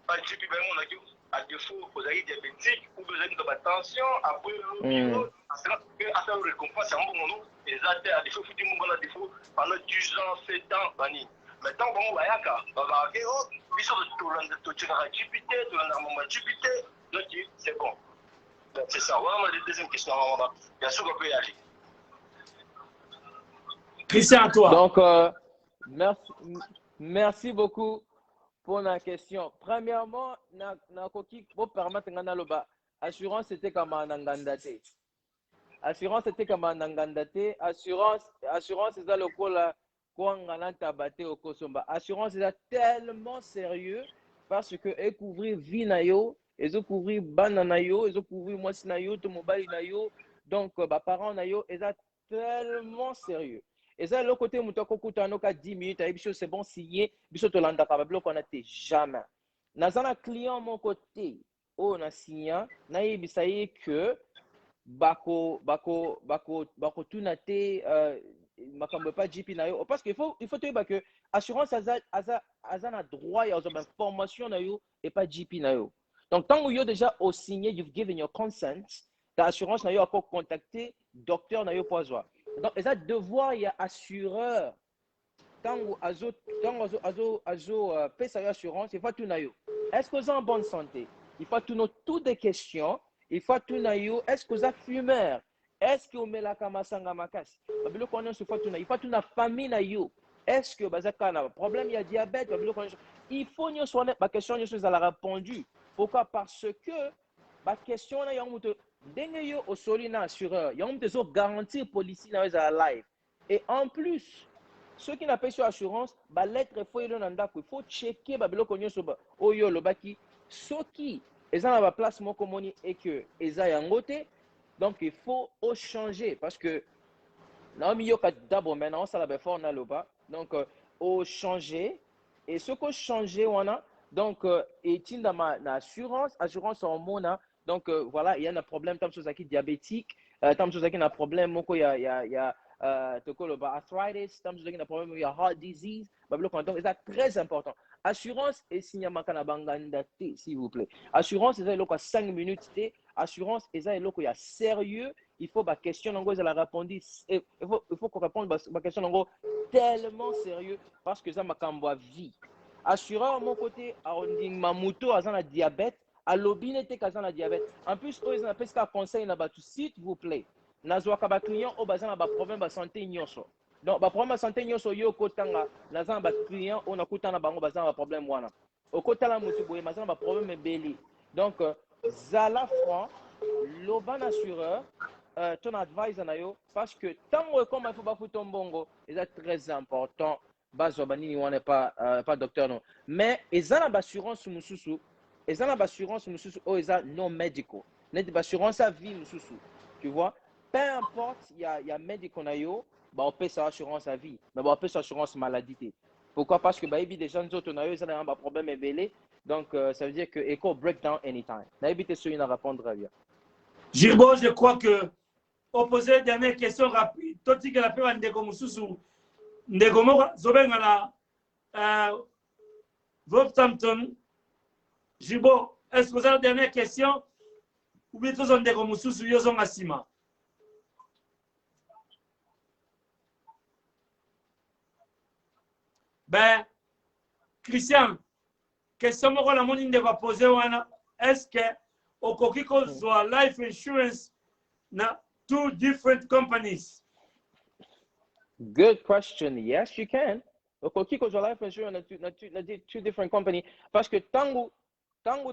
pas GP, on a dit à défaut, vous avez diabétique ou besoin de tension, après lobby, assurance, affaire de récompense, c'est un bon nom, et ça, à défaut, il faut dire qu'on a défaut pendant 10 ans, 7 ans, bani. Maintenant, bon, on va y aller, on va aller, ils sont de tirer à GP, de l'enarmement GP, donc c'est bon. C'est ça, voilà la deuxième question, bien sûr qu'on peut y aller. Christian, à toi. Donc, merci beaucoup pour la question. Premièrement, pour permettre de assurance, c'était comme un angandate. Assurance, c'était comme un angandate. Assurance, c'est ça le coup là. Assurance, c'est tellement sérieux parce que couvrir vie na yo, ils couvrir banana yo, ils couvrir moi na yo, to mobile na yo. Donc, parents na yo, ils tellement sérieux. Et ça, le côté où tu as 10 minutes, c'est bon, signé, tu as capable qu'on a jamais. Dans un client, mon côté, on a signé, na yebisaye que bako tout naté makambo pas GP na yo parce qu'il faut te que assurance azana droit ya formation na yo et pas GP na yo. Donc tant que yo déjà au signé, you've given your consent, ta assurance na yo a contacté docteur na yo poazwa. Donc eza devoir ya assureur tango pesa yo assurance, il faut tout na yo. Est-ce que vous êtes en bonne santé? Il faut toutes des questions. Il faut tout na yo. Est-ce que vous êtes fumeur? Est-ce que vous mettez la kamasanga makas? Il faut tout na famille na yo. Est-ce que vous avez un problème? Il y a diabète. Il faut que vous ma question vous a répondu. Pourquoi? Parce que ma question na yo dengue yo au soli na assureur. Yo ont garantir policier na yo live. Et en plus, ceux qui n'ont pas sur assurance, bah lettre il faut checker bah biloko nyonso ba oyo lobaki soki eza na place moko moni et que eza yango te, donc il faut changer parce que naomi yoka d'abord maintenant ça la fort na loba donc au changer et ce qu'on changer wana donc et tinda na assurance en mona donc voilà il y a un problème tam chose qui diabétique tam chose qui na problème moko ya arthritis, un problème, il y a heart disease, donc c'est très important. Assurance et signa makana banganda s'il vous plaît. Assurance c'est là 5 minutes assurance et ça il y a sérieux, il faut la question en gros la répondre il faut qu'on réponde la question en gros tellement sérieux parce que ça m'a camboa vie. Assureur mon côté arronding mamuto a un diabète, à l'obinete a un diabète. En plus ils ont appelé ça conseil na batu s'il vous plaît. Nazwaka ba client au bazana ba problème ba santé nyonso. Donc ba problème ba santé nyonso yo kotanga nazana ba client on akuta na bango bazana ba problème wana. Okotala mutu boye mazana ba problème ebeli. Donc zala franc loban assureur ton advisor na yo parce que tango comme il faut ba futombongo c'est très important. Bazo banini wana pas docteur non. Mais ezana ba assurance mususu ezana ba assurance mususu o eza non medical. Net ba assurance à vie mususu. Tu vois? Peu importe, il y a médicaux, on paie sa assurance à vie, mais on paie sa assurance maladie. Pourquoi? Parce que des gens autres ont un problème évelé, donc ça veut dire que Eco break down anytime. Naïbi sur une à répondre bien. Gilbo, je crois que opposer dernière question rapide. Toti que la paix ndeko mususu ndeko moko zobenga na Wolverhampton. Gilbo, est-ce que vous avez une dernière question ou bien tous ndeko mususu yozo ngasima? Ben, Christian, question que la monde va poser, est-ce que au Kokiko soit life insurance na two different companies? Good question. Yes, you can. Au Kokiko soit life insurance na two different companies parce que tango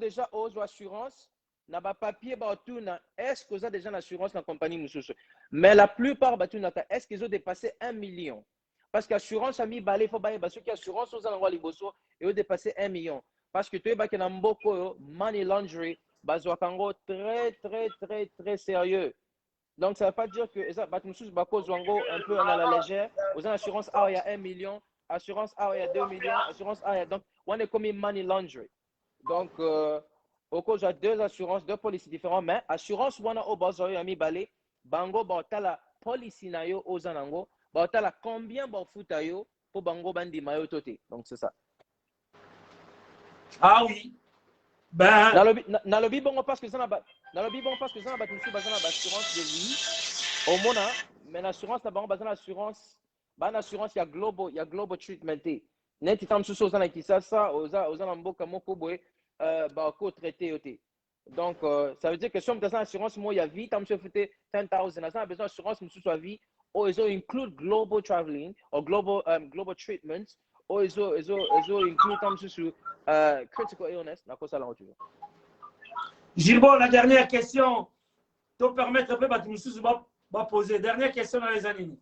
déjà aux assurances na ba papier ba tout na est-ce que vous avez déjà une assurance dans la compagnie mususu. Mais la plupart ba tout na est-ce qu'ils ont dépassé 1 million? Parce qu'assurance a mis balai, il faut bailler parce que assurance aux endroits liboso et ont dépassé 1 million. Parce que tu es baké dans beaucoup money laundry, bazo kango très sérieux. Donc ça ne veut pas dire que ça bat nous bako zwango un peu à la légère. Aux assurance A il y a 1 million, assurance A il y a 2 millions, assurance A il y a donc on est comme money laundry. Donc au cause il y a deux assurances, deux polices différentes, mais assurance wana au bazo a mis balai, bango ba tala police na yo aux anango. Bah, combien de foot pour bango bandi mayo toté. Donc c'est ça. Ah oui. Ben. Dans le bon parce que ça n'a pas. Dans le bon parce que ça n'a pas tout basé sur l'assurance de vie. Au mona, mais l'assurance n'a pas basé sur l'assurance. Bah l'assurance il y a global treatment. Net il tam sous ça qui ça aux amboka moko boy bah ko traité yoté. Donc ça veut dire que si on a une assurance moi il y a vie tam se fouté 10,000 on a besoin d'assurance monsieur soit vie. Or ils include global traveling or global treatments, or ils include comme sur critical illness. Na cosa la autre. Gilbo, la dernière question, te permettre un peu de me poser. Dernière question dans les années.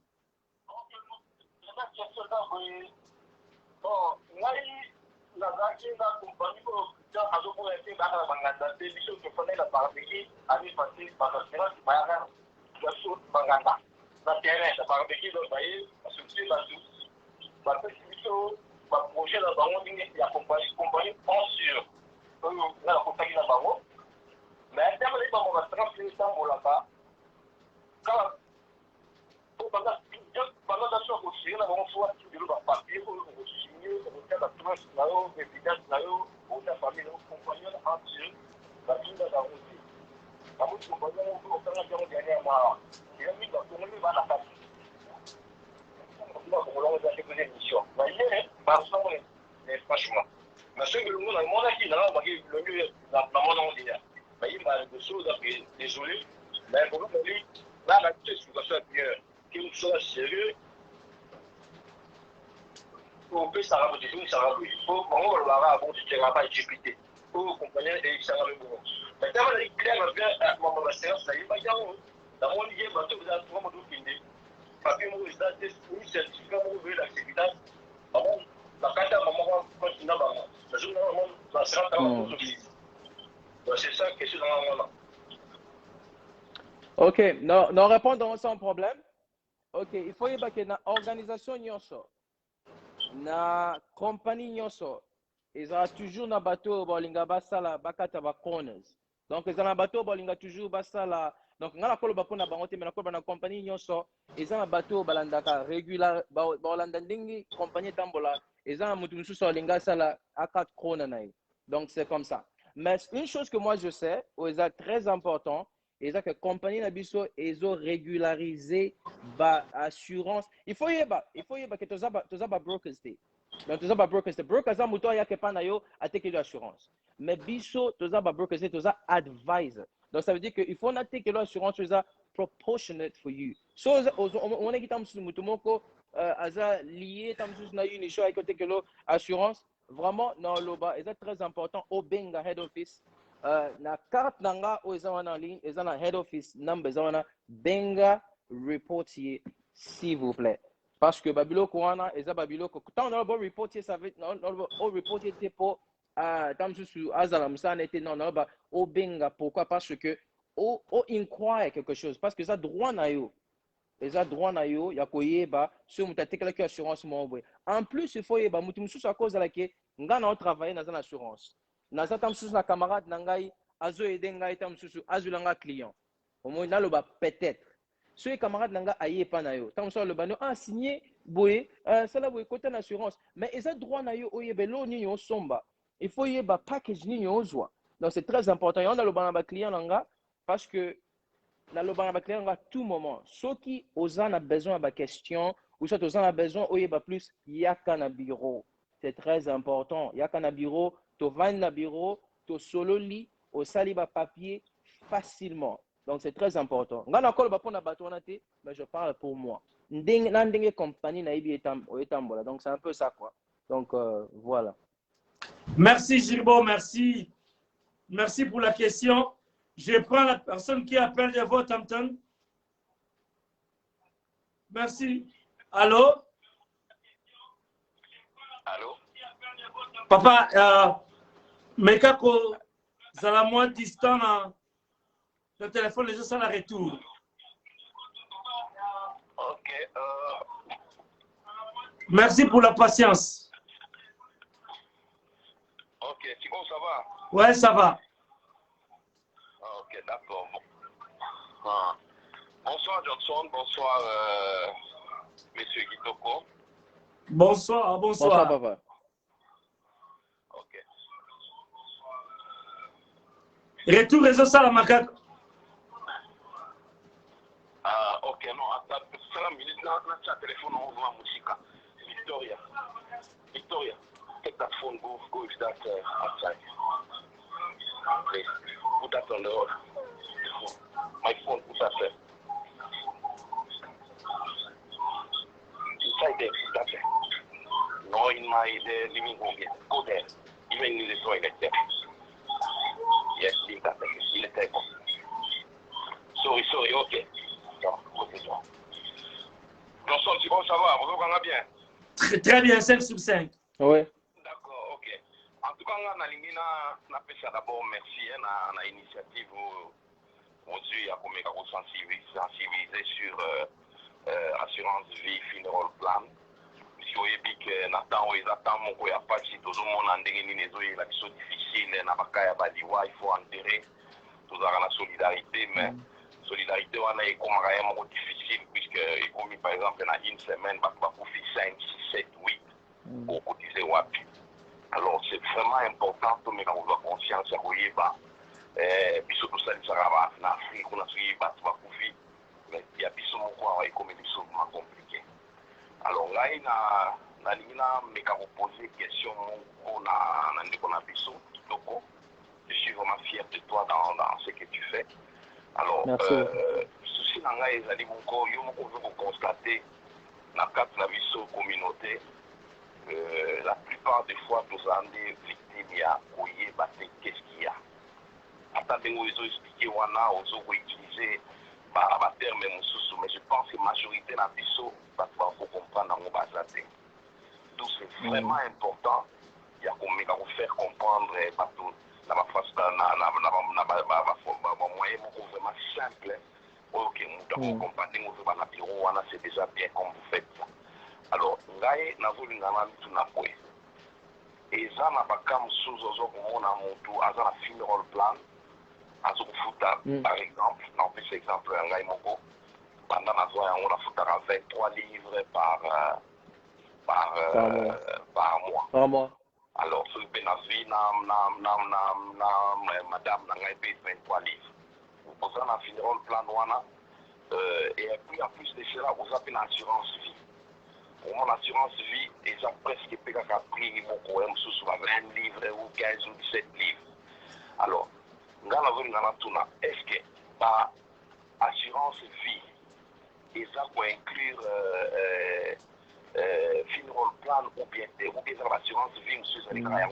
Na terrain, ça parle de qui donc voyez, associé là tout. Parce que si on projet là bas on dit il y a compagnie en sûr. Donc là la compagnie là bas. Mais terme les bas on va transférer ça pour là-bas. Quand pour pendant la chose aussi là on soit sur le papier pour signer pour faire la tranche là au évidence là au ta famille au compagnie en sûr. La fin de la route. La route compagnie on peut faire la dernière mois. Il y a mis Franchement, franchement. Mais ce que le monde a dit, le mieux, la monde a dit, mais il m'a des choses à faire, désolé, mais pour nous, là, la situation est bien, qu'il soit sérieux, pour que ça va vous ça va vous, il faut, on va voir avant de tirer pas GPT, pour comprendre et ça va le bon. Mais quand il clair, bien, à mon séance, ça y est, pas bien, dans mon idée, bateau, vous avez 3 mois de fini. Papier, moi, je dois tester, oui, certificat, moi, vous voyez l'activité. La carte à maman continue à maman. La journée maman, la sera dans la course. C'est ça que c'est dans la maman. Ok, non répondons sans problème. Ok, il faut y avoir une organisation nyonso, na compagnie nyonso, ils ont toujours na bateau bolinga basala bakata ba corners. Donc ils ont na bateau bolinga toujours basala. Donc ngala kolo bapona bango te mena ko na compagnie nyonso, ils ont na bateau balandaka régulier balanda ndingi compagnie tambola, ils ont na mutu mususu bolinga sala à 4 krones naï. Donc c'est comme ça. Mais une chose que moi je sais, ils sont très important. Et ça que compagnie nabiso ils ont régularisé ba assurance. Il faut y avoir que tu as brokers té. Donc tu as brokers té. Brokers ça muto ya ke pana yo ateke l'assurance. Mais biso tu as brokers té, tu as advisor. Donc ça veut dire que il faut noter que l'assurance tu as proportionate for you. So on est qui tam muto moko aza lié tam sus na une show avec que l'assurance vraiment non loba c'est très important au benga head office. Na carte nanga o ezana en ligne ezana head office number ezana benga reportier s'il vous plaît parce que babilo kwana eza babilo ko tant on bon reportier ça veut non au reportier c'est pour tam susu azala musana était non ba o benga pourquoi parce que o inquire quelque chose parce que ça droit na yo eza droit na yo ya koyeba so mutu atekelaki assurance mo boye en plus il faut yeba mutu mususu akozala ke nga na otravaille naza na assurance naza ta mosusu na camarade na ngai azoyede ngai ta mosusu azwila nga client omoi naloba peut-être soki camarade na ngai aye epa na yo ta mosusu aloba no signé boye sala boye kota na assurance mais eza droit na yo oyeba eloo nini osomba il faut yeba package nini ozwa donc c'est très important yango naloba na baclient na nga parce que naloba na baclient na nga tout moment soki oza na besoin ya baquestion ou soit oza na besoin oyeba plus yaka na bureau c'est très important yaka na bureau tovandi na bureau tosololi osali papier facilement donc c'est très important nga nakoloba mpona bato wana te mais je parle pour moi na ndenge compagnie nayebi etambola donc c'est un peu ça quoi donc voilà. Merci Gilbo, merci pour la question. Je prends la personne qui appelle de votre Hampton. Merci. Allô? Allô? Papa, mais quand zala moins distant le téléphone, les gens sont à retour. Ok. Merci pour la patience. Ok, c'est bon, ça va? Ouais, ça va. Ok, d'accord. Bonsoir Johnson, bonsoir Monsieur Kitoko. Bonsoir, Bonsoir papa. Ok. Retour réseau ça la macaque. Ok, non, attends, 5 minutes, na téléphone, on voit musique. Victoria, take that phone, go with that outside. Please, put that on the my phone, put that there. Inside there, put that there. No, in my living room here. Go there. Even in the toilet there. Yes, leave that there. In the table. Sorry, ok. Non, ok, toi. Johnson, tu vois, ça va, vous entendez bien? Très bien, 5 sur 5. Oui. D'accord, ok. En tout cas, on a fait ça d'abord, merci à l'initiative aux yeux à sensibiliser sur assurance vie funeral plan. Si vous avez que Nathan ou Nathan mon a pas si tout le monde a des la mission difficile n'a pas qu'à baliwa il faut enterrer tout ça la solidarité mais solidarité on a comme vraiment difficile puisque comme par exemple dans une semaine va pour 5 6 7 8 pour cotiser wapi. Alors c'est vraiment important de mettre en conscience à voyer bas puis surtout ça va en Afrique on a suivi pas pour mais il y a plus mon quoi comme des choses compliquées. Alors là, mais quand vous posez question on a je suis vraiment fier de toi dans ce que tu fais. Alors, souci nanga ezali moko yo moko veut constater dans le cadre de la vie communauté, la plupart des fois nous avons des victimes ya koyeba te qu'est-ce qu'il y a. Attendez où ils ont expliqué wana ils ont utilisé ba terme mususu, mais je pense que la majorité na biso va faut comprendre ngo bazate. Donc c'est vraiment important il y a qu'on faire comprendre partout na ba face na moyen moko vraiment simple. Ok, nous compagnie nous va na bureau wana c'est déjà bien comme vous faites ça. Alors ngai na vulu ngana mitu na kwe. Eza na bakam suzo zo komona mutu aza na funeral plan. Azo kufuta par exemple, non plus exemple ngai moko pendant na zo yango na futa 23 livres par mois. Par mois. Alors, ce que je madame n'a pas 23 livres. Vous avez un funeral plan, et puis en plus de cela, vous avez une assurance vie. Pour mon assurance vie, ils ont presque pris 20 livres ou 15 ou 17 livres. Alors, est-ce que l'assurance vie, ils ont inclure funeral plan ou bien l'assurance vie, monsieur Zalika,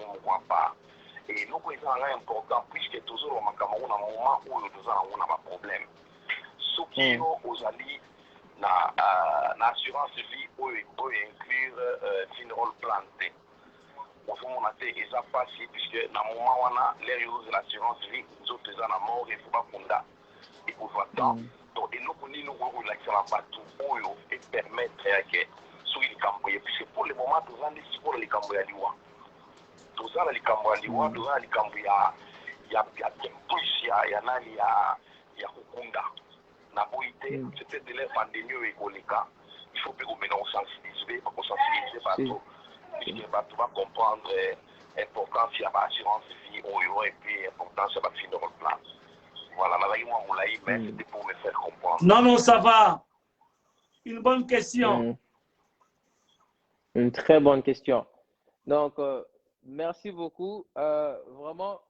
et nous, c'est important, puisque toujours au moment où nous avons un problème. Ce qui est aux alliés, l'assurance vie, peut inclure funeral plan. Au fond, on a été passé, puisque dans le moment où on a l'assurance vie, nous autres, nous avons mort et il ne faut pas qu'on a. Et pour temps, donc, et nous, nous, l'accès partout, et permettre que sur les Cambodgiens, puisque pour le moment, nous avons des pour les Cambodgiens. Nous avons les Cambodgiens, nous avons les Cambodgiens, il y a des policiers, il y en a, il y a Kukunda. C'était de la pandémie économique. Il faut que nous maintenant sensibiliser, pour sensibiliser partout, puisque partout va comprendre l'importance de l'assurance vie et puis l'importance de la funeral plan. Voilà, mais c'était pour me faire comprendre. Non, ça va. Une bonne question. Une très bonne question. Donc, merci beaucoup. Vraiment,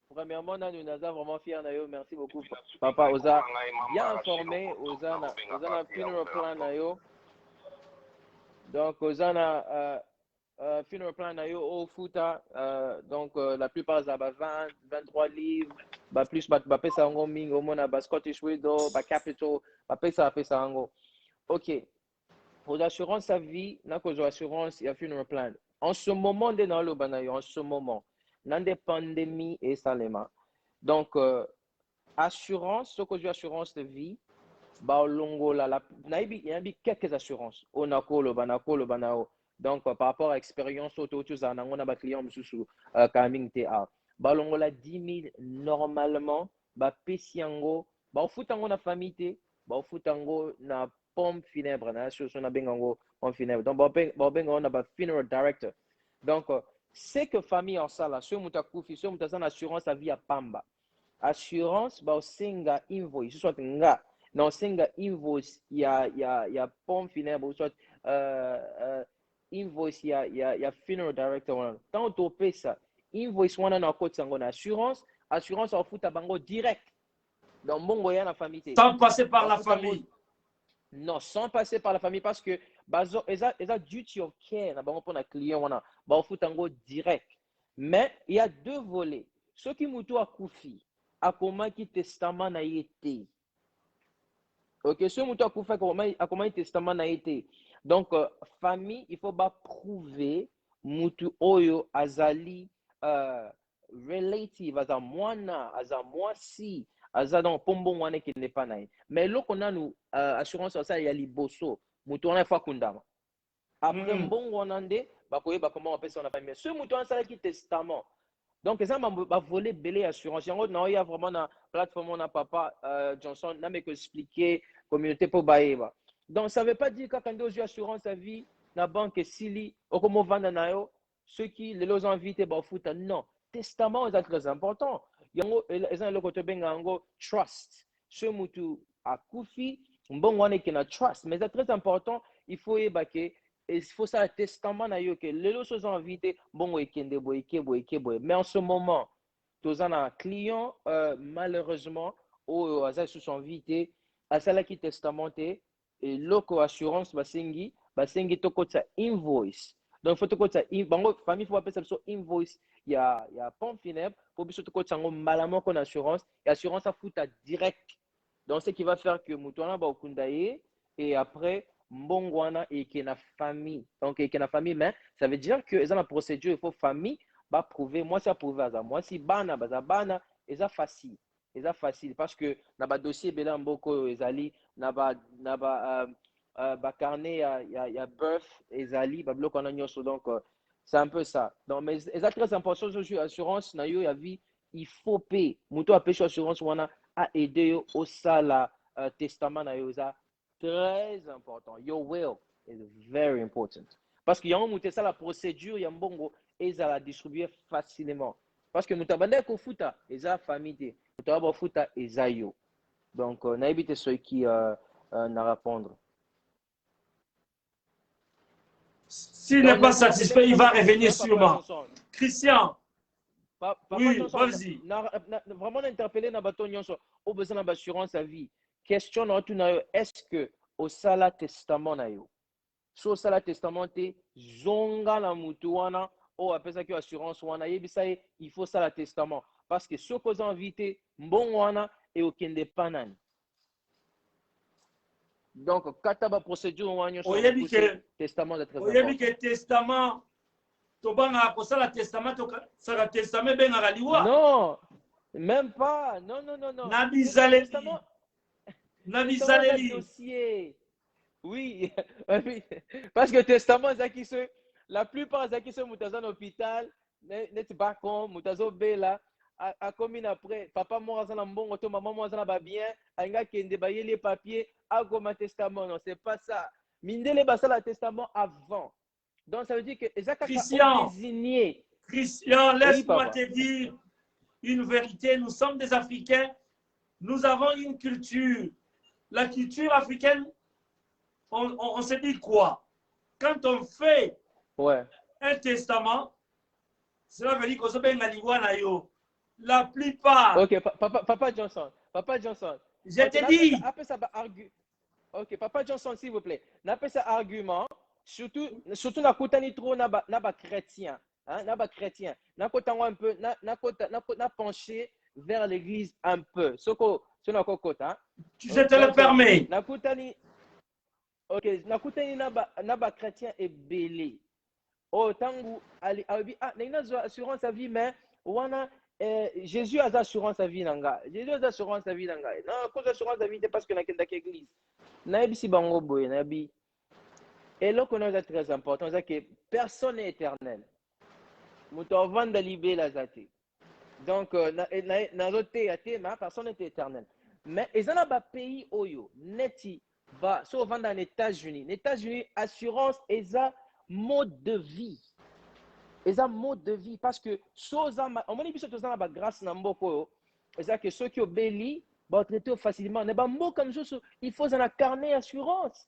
premièrement, nous sommes vraiment fiers. Merci beaucoup, Papa Oza. Bien informé, Oza na funeral plan. Donc, Oza na funeral plan au Futa. Donc, la plupart ça 20, 23 livres. Plus, ça en ming, au moins, Scottish Widow, Capital, ça en OK. Pour l'assurance à vie, il y a assurance, il y a funeral plan. En ce moment, en ce moment, dans des pandémies et salement. Donc, assurance, ce que j'ai assurance de vie, il y a quelques assurances. On a le banao. Donc, par rapport à l'expérience, on a des clients sous Kaming TA. Balongola 10 000 normalement, Pesiango, Futango na famille, Futango na pompe funèbre, na chose on a bengango pompe funèbre. Donc, on a funeral director. Donc, c'est que famille en ça là, ce mutakufi, ce mutation assurance à vie à Pamba. Assurance, senga invoice, soit nga, non senga invoice, il y a pompe funèbre, soit invoice, il y a funeral director. Tant on paie ça, invoice on a na côté sango na assurance en fout à bango direct. Dans mon moyen la famille. Sans passer par la famille. Non, sans passer par la famille parce que ils ont duty of care na bango pour na client wana ba fout en direct. Mais il y a deux volets. Ceux qui mutu a koufi a comment qui testament na été. OK, ceux mutu a koufi a comment testament na été. Donc famille, il faut pas prouver mutu oyo azali relative aza mwana aza mwasi aza donc pombo wana qui n'est pas naï. Mais là qu'on a nous assurance ça il y a liboso mutu wana fa kundama. Après mbongo wana ndé ba koyeba comment on appelle ça na famille. Ce mutu wana ça qui testament. Donc ça m'a volé belé assurance. Yango na il y a vraiment na plateforme on a papa Johnson n'a mais que expliquer communauté pour baïba. Donc ça veut pas dire que quand on assurance à vie na banque Sili ou comment vendre na yo ceux qui les invités ba foot non. Testament est très important. Yango ils ont le côté bengango trust. Ce mutu a koufi mbongo wana qui na trust mais c'est très important, il faut ébaquer il faut ça, le testament, que les choses ont invité, bon, mais en ce moment, tous un client, malheureusement, ou sous son invité, à celle qui testamenté, et loco assurance, basengi toko sa invoice. Donc, faut toko sa famille, faut appeler ça invoice. Il y a pompe funèbre, faut bien toko sa malamon qu'on assurance, et assurance à foutre direct. Donc, ce qui va faire que Moutouana va au Kundaye, et après, Mbongwana et qui est la famille. Donc, qui est la famille, mais ça veut dire que dans la procédure, il faut famille, va prouver, moi, ça prouver à moi, si bana, bana, et ça facile. Et ça facile, parce que dans le dossier, Bélan Mboko, Ezali, dans le carnet, il y a birth, Ezali, donc, c'est un peu ça. Donc, mais c'est très important, sur l'assurance, il y a vie, il faut payer. Moutou a payé assurance, on a aidé au sala testament, très important. Your will is very important. Parce qu'il y a un mouté ça la procédure, il y a un bon et ça la distribuer facilement. Parce que nous t'abandonnons qu'au fouta, et ça famille, nous t'abandonnons fouta et ça yo. Donc, on a évité ceux qui n'a répondre. S'il n'est pas satisfait, il va revenir sûrement. Christian. Oui, vas-y. Vraiment interpellé dans bateau nyonso au besoin d'assurance à vie. Question est-ce que au sala testament na yo so sala testament te zonga na mutu wana o apesa ki assurance wana yebisa il faut sala testament parce que ce qu'on invité mbon wana et okende panani. Donc kata ba procédure wana so testament de très important. Oyebi que testament tobanga ko sala testament to sala testament benga liwa. Non, même pas. Non. Nabizaleli. Dossier. Oui. Parce que testament, la plupart des qui sont dans hôpital, n'est pas comme Moutazo Bela, a commis après, papa moi dans bon auto, maman moi dans bien, anga qui débailler les papiers, a comme un testament. Non, c'est pas ça. Mindele basa le testament avant. Donc ça veut dire que Christian, désigné. Christian, laisse-moi te dire une vérité. Nous sommes des Africains. Nous avons une culture. La culture africaine, on se dit quoi? Quand on fait un testament, cela veut dire qu'on se fait un yo. La plupart. Ok, Papa Johnson. Je te dis. Ok, Papa Johnson, s'il vous plaît. N'appelle ça argument. Surtout na kutani trop na chrétien. Na chrétien. Na kotangwa un peu, na penché vers l'église un peu. Je te le permets. Nakutani na chrétien est belé. Oh tangu ali na assurance à vie mais wana Jésus a assurance à vie nanga. Jésus a assurance à vie nanga. Non, cause assurance à vie c'est parce que na kenda église. Na bisi bango boy na bi. Et là qu'on est très important, c'est que personne n'est éternel. Mouton vend de libé la zate. Donc, dans l'autre personne n'est éternel. Mais ils ont un pays oyo neti va souvent dans les États-Unis. Les États-Unis assurance est un mode de vie. Est un mode de vie parce que soza on m'a dit que soza na grâce na mboko c'est que ceux qui obéissent vont traiter facilement. Ne ba mbo comme ça il faut un carnet assurance.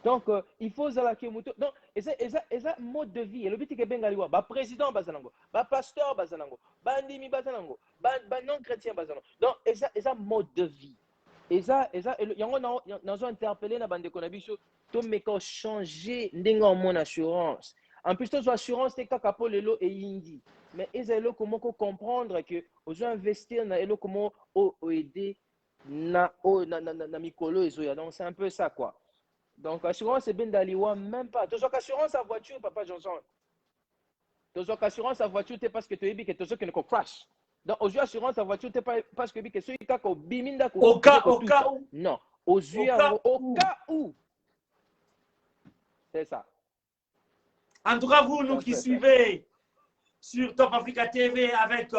Donc, il faut que moto. Donc, c'est un mode de vie. Et le but est que Bengaliwa, président Bazanango, pasteur Bazanango, bandimi Bazanango, non chrétien Bazanango. Donc, c'est un mode de vie. Et ça, il y a un interpellé dans bande konabiso, to meko changer ndinga mon assurance. En plus, ton assurance c'est kakapo lelo et indi. Mais ils ont comment comprendre que aux investir na elo comment aider na mikolo ezoya. Donc, c'est un peu ça quoi. Donc, assurance c'est bien d'Aliwa, même pas. Tu as assurance à voiture, Papa Johnson. Tu as assurance à voiture, c'est parce que tu es dit que tu as un crash. Donc, aux yeux assurance à voiture, c'est parce que tu es biminda. Au cas où. Non, aux yeux, au cas où. C'est ça. En tout cas, vous, nous qui suivez sur Top Africa TV avec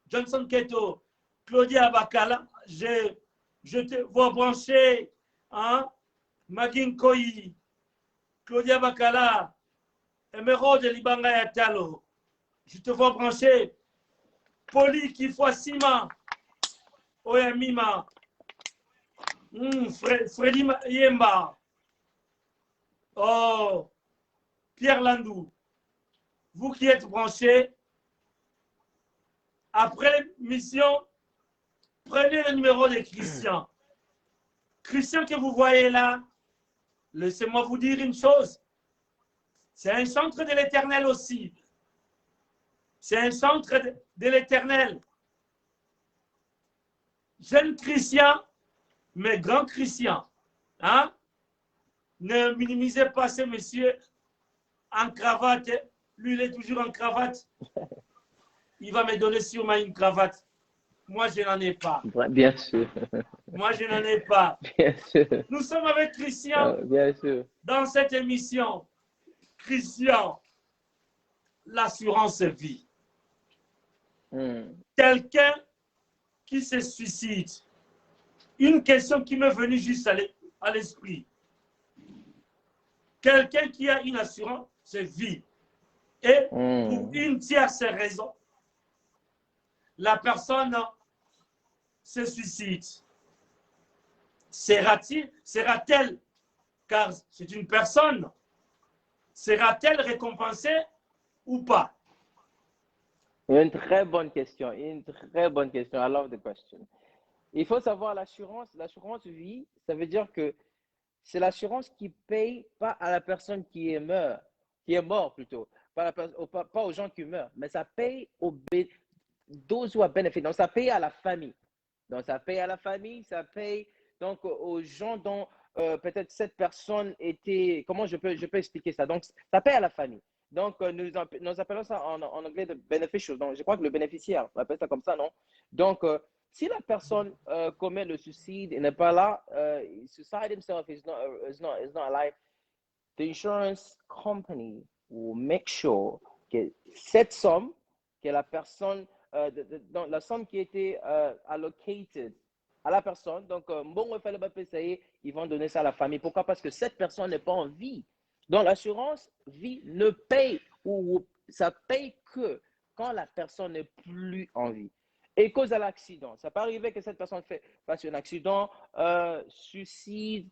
Johnson Keto, Claudia Bakala, je te vois brancher, hein? Magin Koyi, Claudia Bakala, Emeraude Libanga Yatalo, je te vois brancher, Poli Kifwa Sima, Oyamima, Freddy Yemba, oh, Pierre Landou, vous qui êtes branchés, après l'émission, prenez le numéro de Christian. Christian que vous voyez là, laissez-moi vous dire une chose. C'est un centre de l'Éternel aussi. C'est un centre de l'Éternel. Jeune Christian, mais grand Christian. Hein? Ne minimisez pas ce monsieur en cravate. Lui, il est toujours en cravate. Il va me donner sûrement une cravate. Moi, je n'en ai pas. Bien sûr. Moi, je n'en ai pas. Bien sûr. Nous sommes avec Christian Bien sûr. dans cette émission. Christian, l'assurance vie. Quelqu'un qui se suicide. Une question qui m'est venue juste à l'esprit. Quelqu'un qui a une assurance vie. Et pour une tierce raison, la personne se suicide. Sera-t-elle, car c'est une personne, sera-t-elle récompensée ou pas? Une très bonne question. Une très bonne question. I love the question. Il faut savoir l'assurance. L'assurance vie, ça veut dire que c'est l'assurance qui paye pas à la personne qui est mort plutôt, pas aux gens qui meurent, mais ça paye those who are benefit. Donc ça paye à la famille. Donc ça paye à la famille, ça paye donc aux gens dont peut-être cette personne était. Comment je peux expliquer ça? Donc ça paye à la famille. Donc nous appelons ça en anglais de beneficial. Donc je crois que le bénéficiaire, on appelle ça comme ça, non? Donc si la personne commet le suicide et n'est pas là, suicide himself is not alive, the insurance company will make sure que cette somme, que la personne, la somme qui était allocated à la personne, donc ils vont donner ça à la famille. Pourquoi? Parce que cette personne n'est pas en vie. Donc l'assurance vie ne paye ou ça paye que quand la personne n'est plus en vie. Et cause à l'accident. Ça peut arriver que cette personne fasse un accident, suicide,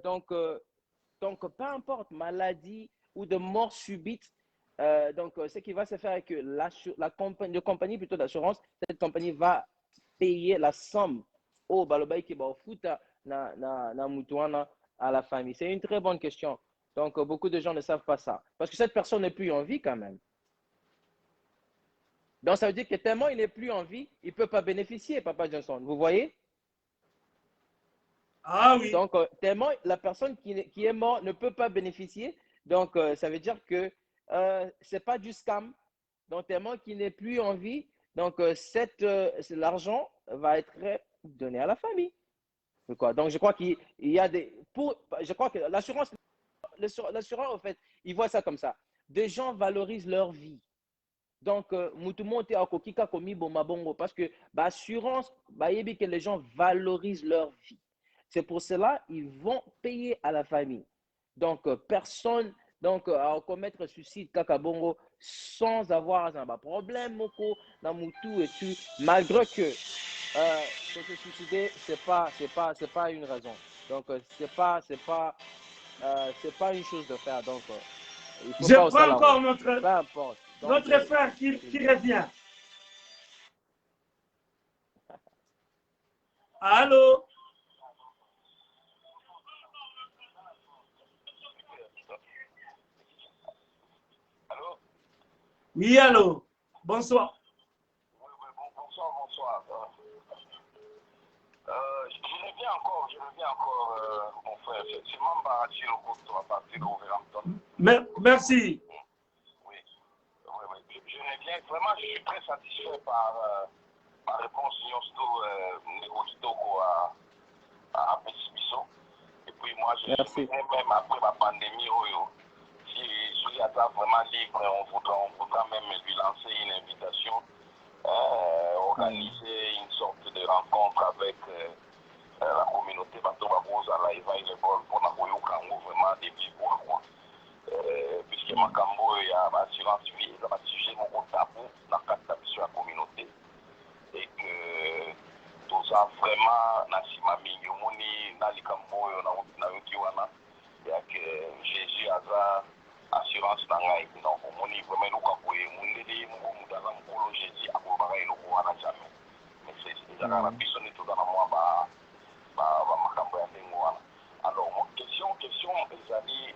donc peu importe, maladie ou de mort subite. Donc ce qui va se faire avec la compagnie plutôt d'assurance, cette compagnie va payer la somme au balobai qui va foutre na mutuana à la famille. C'est une très bonne question. Donc beaucoup de gens ne savent pas ça. Parce que cette personne n'est plus en vie quand même. Donc, ça veut dire que tellement il n'est plus en vie, il ne peut pas bénéficier, Papa Johnson. Vous voyez? Ah oui. Donc, tellement la personne qui est morte ne peut pas bénéficier. Donc, ça veut dire que ce n'est pas du scam. Donc, tellement qu'il n'est plus en vie, donc l'argent va être donné à la famille. Donc, je crois qu'il y a des... je crois que l'assureur, en fait, il voit ça comme ça. Des gens valorisent leur vie. Donc, parce que l'assurance, que les gens valorisent leur vie. C'est pour cela qu'ils vont payer à la famille. Donc, personne à commettre suicide kakabongo sans avoir un problème et tout, malgré que se suicider, c'est pas une raison. Donc, c'est pas une chose de faire. Donc, il faut je pas prends encore notre frère qui revient. Allô? Allô? Oui, allô? Bonsoir. Oui, bonsoir. Je reviens encore, mon frère. C'est Mamba Chiroko à partir de Wolverhampton. Merci. Oui. Je reviens. Vraiment, je suis très satisfait par ma réponse à Bisso. Et puis moi, je même après la pandémie, si je suis vraiment libre, on voudra même lui lancer une invitation, organiser une sorte de rencontre avec la communauté Bato Babouz à la Eva et le Bol pour n'avoir vraiment des petits points. Puisque Makambo, il y a l'assurance vie, il y a un sujet tabou dans la communauté. Et que tout ça vraiment, Nassima Mingyomoni, Nalikambo, Naokiwana, et que Jésus a assuré assurance na ngai donc omoni vraiment eloko boye mundele moko moto aza mokolo jésus akolobaka eloko wana jamais mais ezaka na biso nde toza na mwa bamakambo ya ndenge wana alors question ezali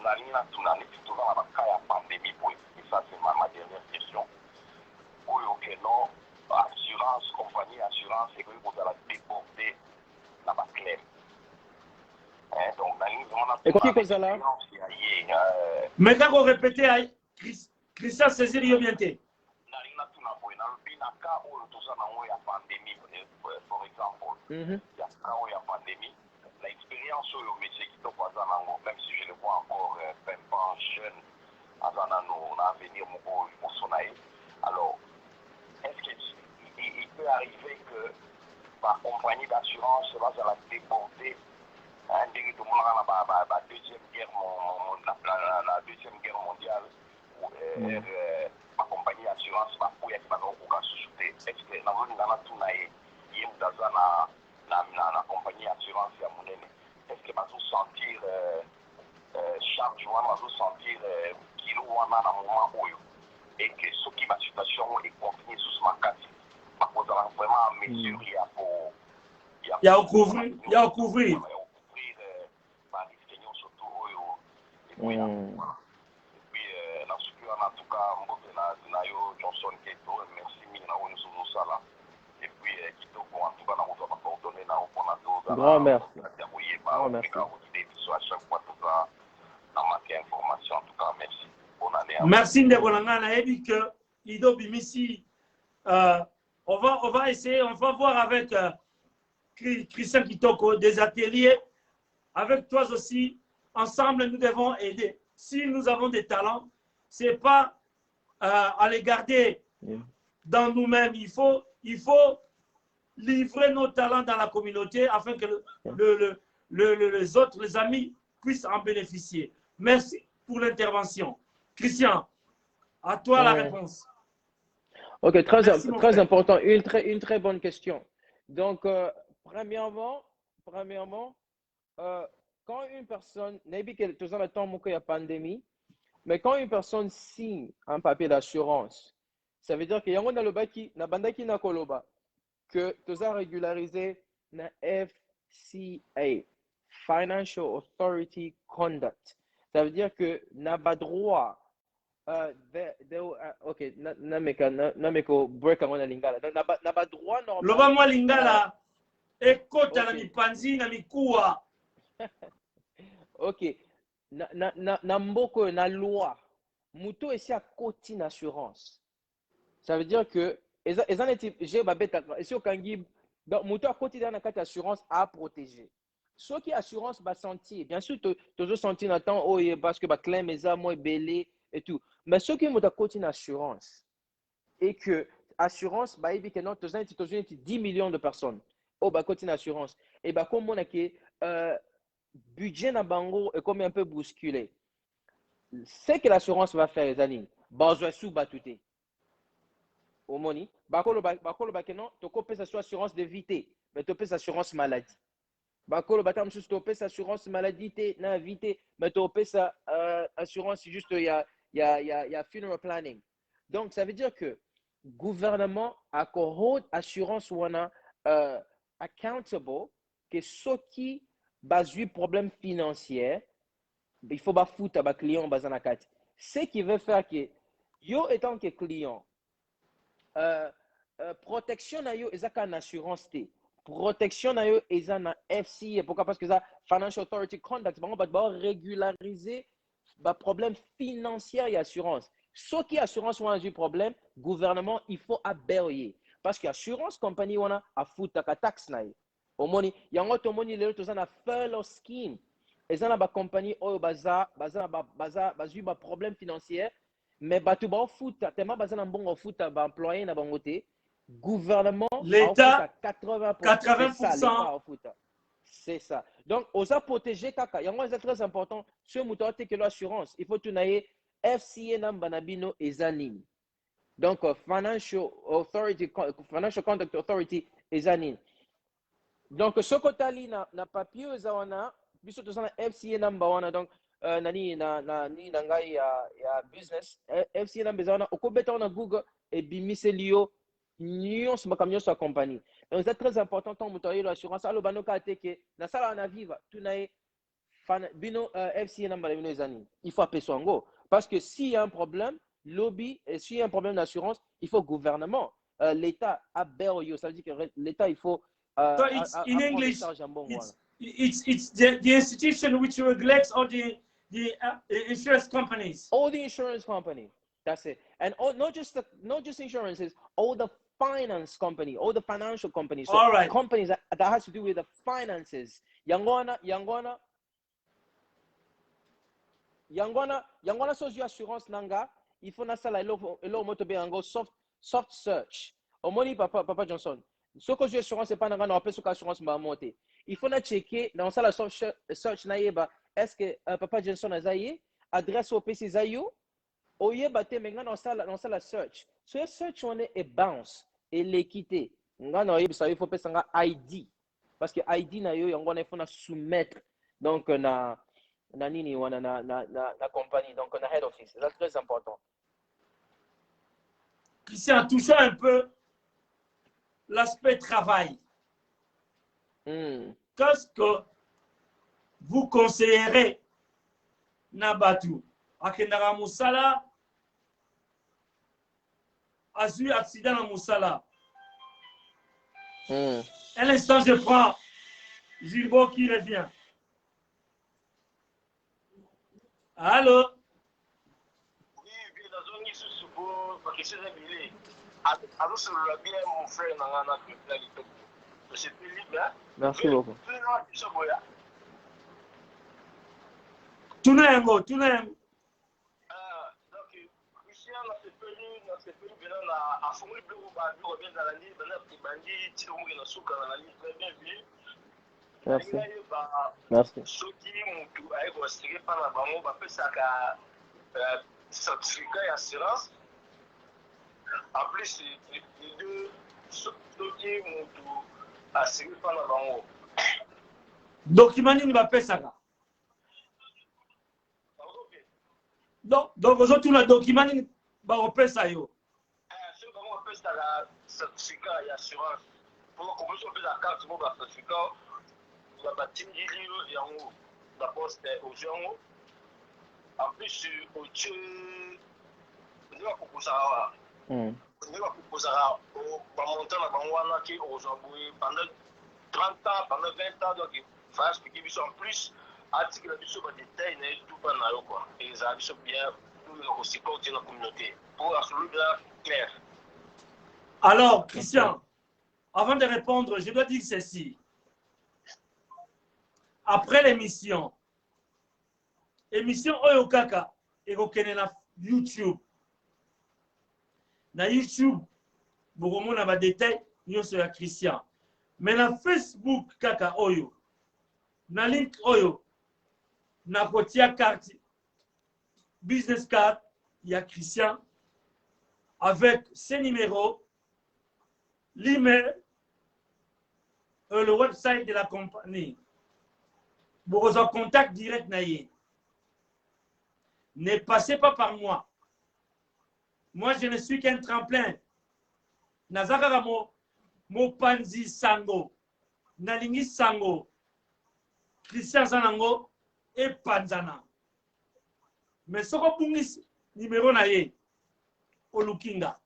nalingi natuna neti toza na baka ya pandémie boye et ça c'est ma dernière question oyo keno assurance compagnie assurance ekoki kozala débordé na baclaim donc nalingi vraiment Kozala. Mais quand on répétait, Christian saisir yo bien te. Nalingi natuna boye nalobi na ka oyo toza nango ya pandémie for example ya ka oyo ya pandémie la expérience oyo monsieur kitoko aza nango même si je le vois encore pimpant jeune aza nano na avenir moko liboso na ye alors est-ce qu'il peut arriver que par compagnie d'assurance bazala débordé ndenge tomonaka na deuxième guerre mondiale bacompagnie d'assurance bakoyaki bazakokoka susu te est-ce que nazolinga natuna ye moto aza na compagnie d'assurance ya monene est-ce que bazosentir charge wana bazosentir kilo wana na moment oyo et que soki basituation econtinue susu makasi bakozala vraiment mesure ya couvrir bariske nyonso to oyo ekwela epuis na suki wana en tout cas mbote na yo Johnson Keto merci mingi na oyo nyonso ozosala epuis kitoko en tout cas na kozwa bapardonne na yo mpona tozala koyeba opeka kodide biso à chaque fois toza na manque information en tout cas merci bonne année merci ndeko na ngai nayebi que Ido Bimisi on va essayer, on va voir avec Christian Kitoko des ateliers. Avec toi aussi, ensemble, nous devons aider. Si nous avons des talents, ce n'est pas à les garder dans nous-mêmes. Il faut livrer nos talents dans la communauté afin que les autres, les amis, puissent en bénéficier. Merci pour l'intervention. Christian, à toi la réponse. Ok, très important. Une très bonne question. Donc, premièrement, quand une personne, tout le temps qu'il y a pandémie, mais quand une personne signe un papier d'assurance, ça veut dire qu'il y a un dans le baki, na bandaki na koloba, que tu as régularisé na FCA, Financial Authority Conduct. Ça veut dire que n'a pas droit. Ok, nameko break on lingala. Na ba droit normal. Loba mo lingala ekota na mipanzi na mikuwa. Ok, na mboko na loi, muto esi a koti na assurance. Ça veut dire que ezan eti je babeta esi okangi muto a koti na kati assurance à protéger. Ce qui assurance ba sentir, bien sûr toujours sentir na temps parce que ba claim eza mo belé et tout. Mais ce qui muto a koti na assurance et que assurance ba ebi que non toujours 10 millions de personnes au ba koti na assurance et ba comme on a que budget na bango est comme un peu bousculé. Ce que l'assurance va faire, les amis, besoin sous batouté. Au moni, bakolo ba non, to kopé sa assurance de vie, mais to pèse assurance maladie. Bakolo batam sous to pèse assurance maladie na vie, mais to pèse assurance juste il y a funeral planning. Donc ça veut dire que gouvernement a hold assurance wana accountable que ce qui basé problème financier, il faut pas foutre à client bazanakati. Ce qui veut faire que yo étant que client, protection na yo ezaka na assurance té. Protection na yo eza na FCA. Pourquoi? Parce que ça Financial Authority Conduct, on va régulariser ba problème financier et assurance. Ce qui assurance ou un problème, gouvernement il faut abayer parce que assurance compagnie on a foutre à taxe na yo. Omoni yango tomoni lelo tozana furlough scheme ezana ba compagnie oyo baza ba problème financier mais batu ba futa tellement bazana mbongo futa ba employé na bango te gouvernement l'État 80%. C'est ça. Donc on a protégé kaka yango c'est très important ce muto te que l'assurance il faut tunaye FCA namba na bino ezanini. Donc Financial Conduct Authority ezanini. Donc, ce que tu as na papier, biso to sana FCA number 1. Donc, nani ngai ya business FCA na besoin okobeta na Google et bimiseli yo nyonso makambo nyonso ya compagnie. Donc c'est très important tant moto ayo l'assurance alobano ka te ke na sala na viva tunaye bino FCA na mbala bino ezani. Il faut appeler Songo parce que s'il y a un problème lobby et s'il y a un problème d'assurance, il faut gouvernement. L'État a yo, ça veut dire que l'État il faut So it's in English. It's the institution which regulates all the insurance companies. All the insurance company. That's it. And not just insurances, all the finance company, all the financial companies. So all right. Companies that has to do with the finances. Yangwana socio assurance nanga, il faut na sala elo moto be ango soft search. Omoni papa Johnson. Ce que j'ai assurance c'est pas nanga na appeler ce assurance m'a monter. Il faut na checker dans ça la soft search na yeba est-ce que papa Johnson azaye adresse au PC zayo oyeba te menga dans ça la search. So search on est bounce et l'équité. Ngana oyeba ça il faut pesa nga ID parce que ID na yo yango na il faut na soumettre donc na nini wana na compagnie donc na head office. C'est très important. Christian, touchant un peu l'aspect travail. Qu'est-ce que vous conseillerez Nabatu Akendara Moussala a eu accident à Moussala. Un instant, je prends Gilbo qui revient. Allô? Oui, bien dans une issue sur parce que c'est un billet. Alors, sur le bien, mon frère, n'a pas de c'est plus libre. Merci beaucoup. Tunengo. Donc, Christian, dans ce pays, à fond, le bureau, on revient dans la ligne, maintenant, il bandit, tu vois, il y a un souk dans la ligne, très bien vu. Merci. Ceux qui ont retiré par la banque, on peut ça certificat et assurance. En plus, les deux, ceux qui ont assuré par la banque. Document ni va faire ça. Donc aujourd'hui le document ni va refaire ça yo. Ce que on appelle ça la certificat et assurance. Pour commencer on fait la carte pour le certificat. La batine du livre et en haut. La poste aux gens. En plus au Dieu on va proposer ça. On va proposer ça au montant la banque qui aux embrouillés pendant 30 ans, pendant 20 ans donc il faut expliquer en plus article de sur détail n'est tout pas là quoi. Et les avis sont bien pour aussi continuer la communauté pour absolument clair. Alors Christian, avant de répondre, je dois dire ceci. Après l'émission Oyokaka et Rokene na YouTube. Na YouTube, vous avez des détails sur la Christian. Mais na Facebook kaka Oyo, na link Oyo, na kotia carte, business card, il y a Christian avec ses numéros, l'email, le website de la compagnie. Vous avez contact direct naïe. Ne passez pas par moi. Moi, je ne suis qu'un tremplin. Nazakara mo panzi sango. Nalingi sango. Christian Zanango et Panzana. Mais ce qu'on pungi numéro naïe. Olukinga.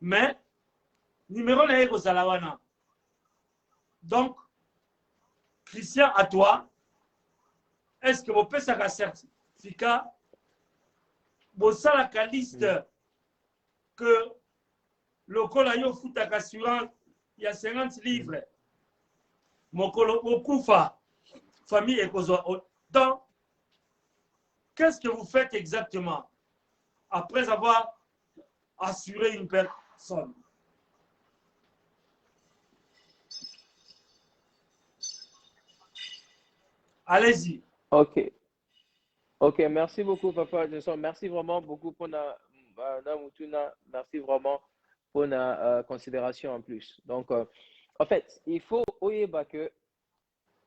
Mais numéro naïe au Salawana. Donc, Christian, à toi, est-ce que vous pouvez faire un certificat? Vous savez la liste que le colayo fout à assurance, il y a 50 livres. Mon koufa, famille et cause. Donc, qu'est-ce que vous faites exactement après avoir assuré une personne? Allez-y. Ok, merci beaucoup, Papa Johnson. Merci vraiment beaucoup pour merci vraiment pour la considération en plus. Donc, en fait, il faut que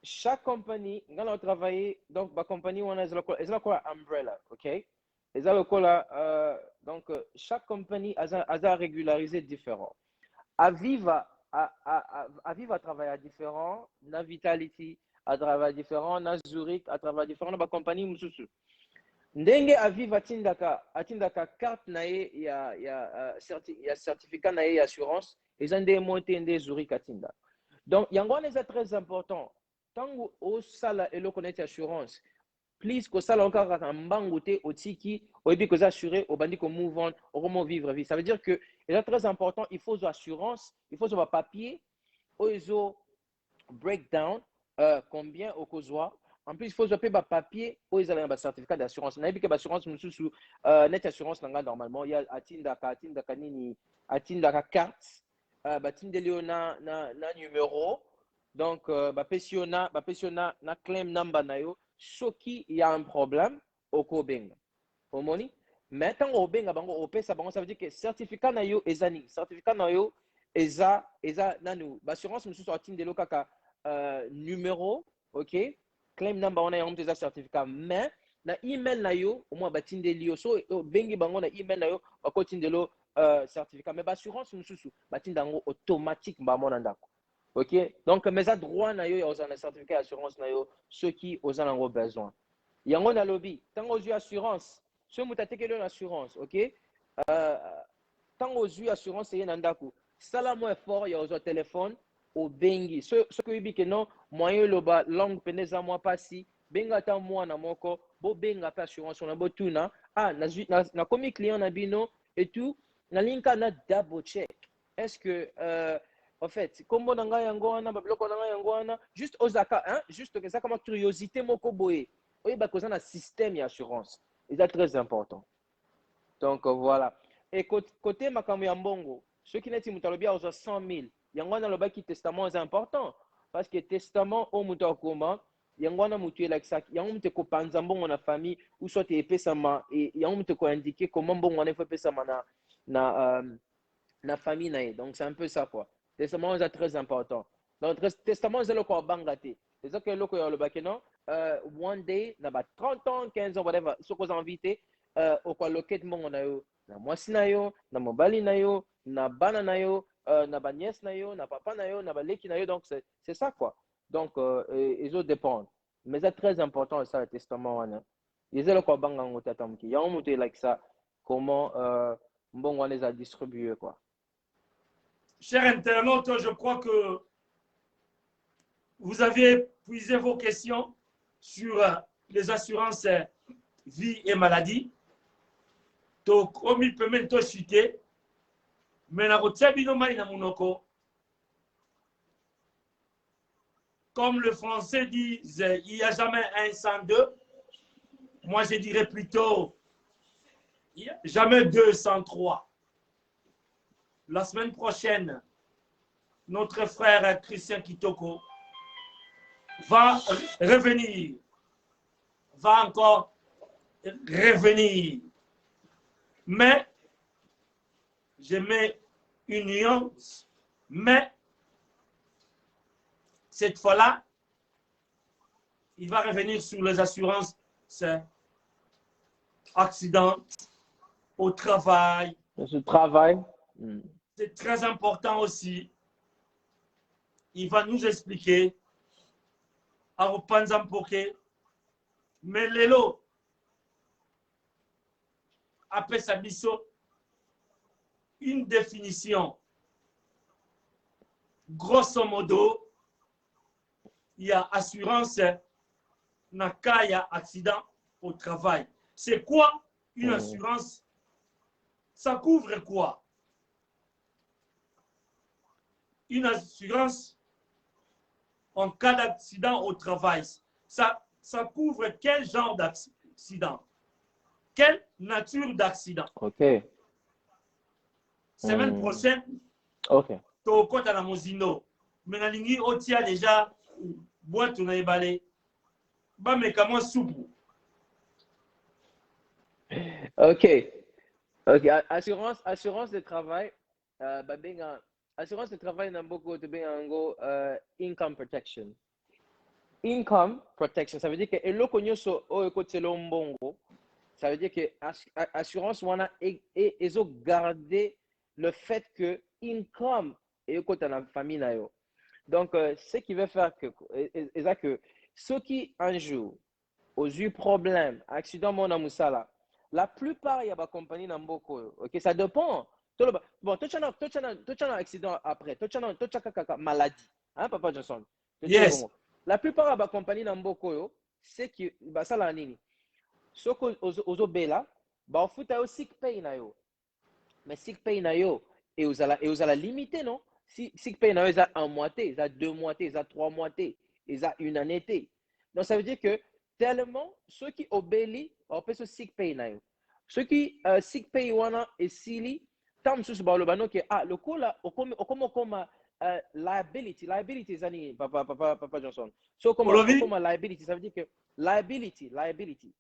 chaque compagnie, quand on travaille, donc la compagnie, on a quoi umbrella, ok? Et ça, donc chaque compagnie a régularisé différent. Aviva a travaillé différent, na Vitality a travaillé différent, na Zurich a travaillé différent, na compagnie mususu. Ndenge Aviva atindaka carte na ye ya certificat na ye assurance, et ont monté des Zurich atinda. Donc yango est très important. Tant au sala eloko net assurance, please ko sala encore kaka mbangu te otiki oyebi ko assurer obandi ko move on comment vivre vie. Ça veut dire que c'est très important, il faut assurance, il faut un papier, oizo breakdown combien au kozwa. En plus, il faut payer un papier ou ils ont un certificat d'assurance. On a vu que l'assurance sous net assurance normalement il y a atindaka nini atindaka carte batindeli na numéro. Donc bapesiona na claim number na yo soki il y a un problème au kobenga omoni mais tant au benga bango opesa bango ça veut dire que certificat na yo ezani certificat na yo eza nanu assurance mususu atindelo kaka numéro, ok, claim number on a un des certificat mais na email na yo au moins batindeli yo so bengi bango na email na yo bakotindelo certificat mais assurance mususu batindango automatique ba monandako. Ok, donc mes droits na yo aux certificat d'assurance na yo ceux qui aux en besoin. Yango na lobby, tant aux assurance, ceux mutateke le assurance, ok? Tant aux assurance y nandaku. Sala mo effort ya aux téléphone au bengi. Ce que ubi que non moyen loba langue peneza moi pasi, benga ta moi na moko, bo benga ta assurance na botuna, na komi client na bino et tout, na linka na double check. Est-ce que en fait, comme on a yangoana, babloko na yangoana, juste osaka, hein, juste que ça comme curiosité moko boye. Oui, bah cause un système d'assurance. C'est très important. Donc voilà. Et côté makambo ya mbongo, ceux qui n'ont pas bien aux 100 000, yangoana le baki testament est important parce que testament au muto koma, yangoana mutu like ça, yango mutu ko panza mbongo na famille ou soit epesama et yango mutu ko indiquer comment mbongo na faut pesama na famille na. Donc c'est un peu ça quoi. Testament est très important. Donc testament c'est le quoi bangate. C'est ça que le quoi le bakeno one day na ba 30 ans, 15 ans whatever, ce qu'on invité au quoi loquet mon na yo, na mwasi na yo, na mobali na yo, na bana na yo, na ba nièce na yo, na papa na yo, na ba leki na yo, donc c'est ça quoi. Donc ils autres dépendent. Mais c'est très important ça le testament là. Ils le quoi banga ngotatamki. Ya on monte like ça comment bon on les a distribués quoi. Chers internautes, je crois que vous avez puisé vos questions sur les assurances vie et maladie. Donc, comme il peut même chuter, mais comme le français dit, il n'y a jamais un sans deux. Moi, je dirais plutôt, jamais deux sans trois. La semaine prochaine, notre frère Christian Kitoko va revenir, va encore revenir. Mais, je mets une nuance, mais cette fois-là, il va revenir sur les assurances, c'est accident au travail. Ce travail. C'est très important aussi. Il va nous expliquer à Opanzampoke, mais Lelo, après sa biso, une définition. Grosso modo, il y a assurance, nakaya accident au travail. C'est quoi une assurance? Ça couvre quoi? Une assurance en cas d'accident au travail, ça couvre quel genre d'accident? Quelle nature d'accident? Ok. Semaine prochaine, ok. au côté de la Mosino, mais la ligne otia déjà boîte on a éballé. Bah mais comment soupe? Ok. Ok. Assurance de travail. Assurance de travail n'a beaucoup de bien income protection. income protection. Ça veut dire que eloko nyonso oyo ekotela mbongo, ça veut dire que assurance wana ezo garder le fait que income ekota na famille na yo. Donc ce qui veut faire que ceux qui un jour ont eu problème, accident mon amusala, la plupart il y a ba compagnie na mboko. OK, ça dépend. Bon, tu as un accident après, tu as maladie. Hein, Papa Johnson? Yes. La plupart de la compagnie Namboko, c'est que ça la nini. Ce que aux bela, bah faut ta sick pay na yo. Mais sick pay na yo et aux la limiter non. Si sick pay na yo ça un moitié, ça 2 moitiés, ça 3 moitiés, et ça une année. Donc ça veut dire que tellement ceux qui obéissent, on peut se sick pay na yo. Ceux qui sick pay wana et sili tam sous ba le bano que le coup là comme liability zani papa Johnson. So comme liability, ça veut dire que liability liability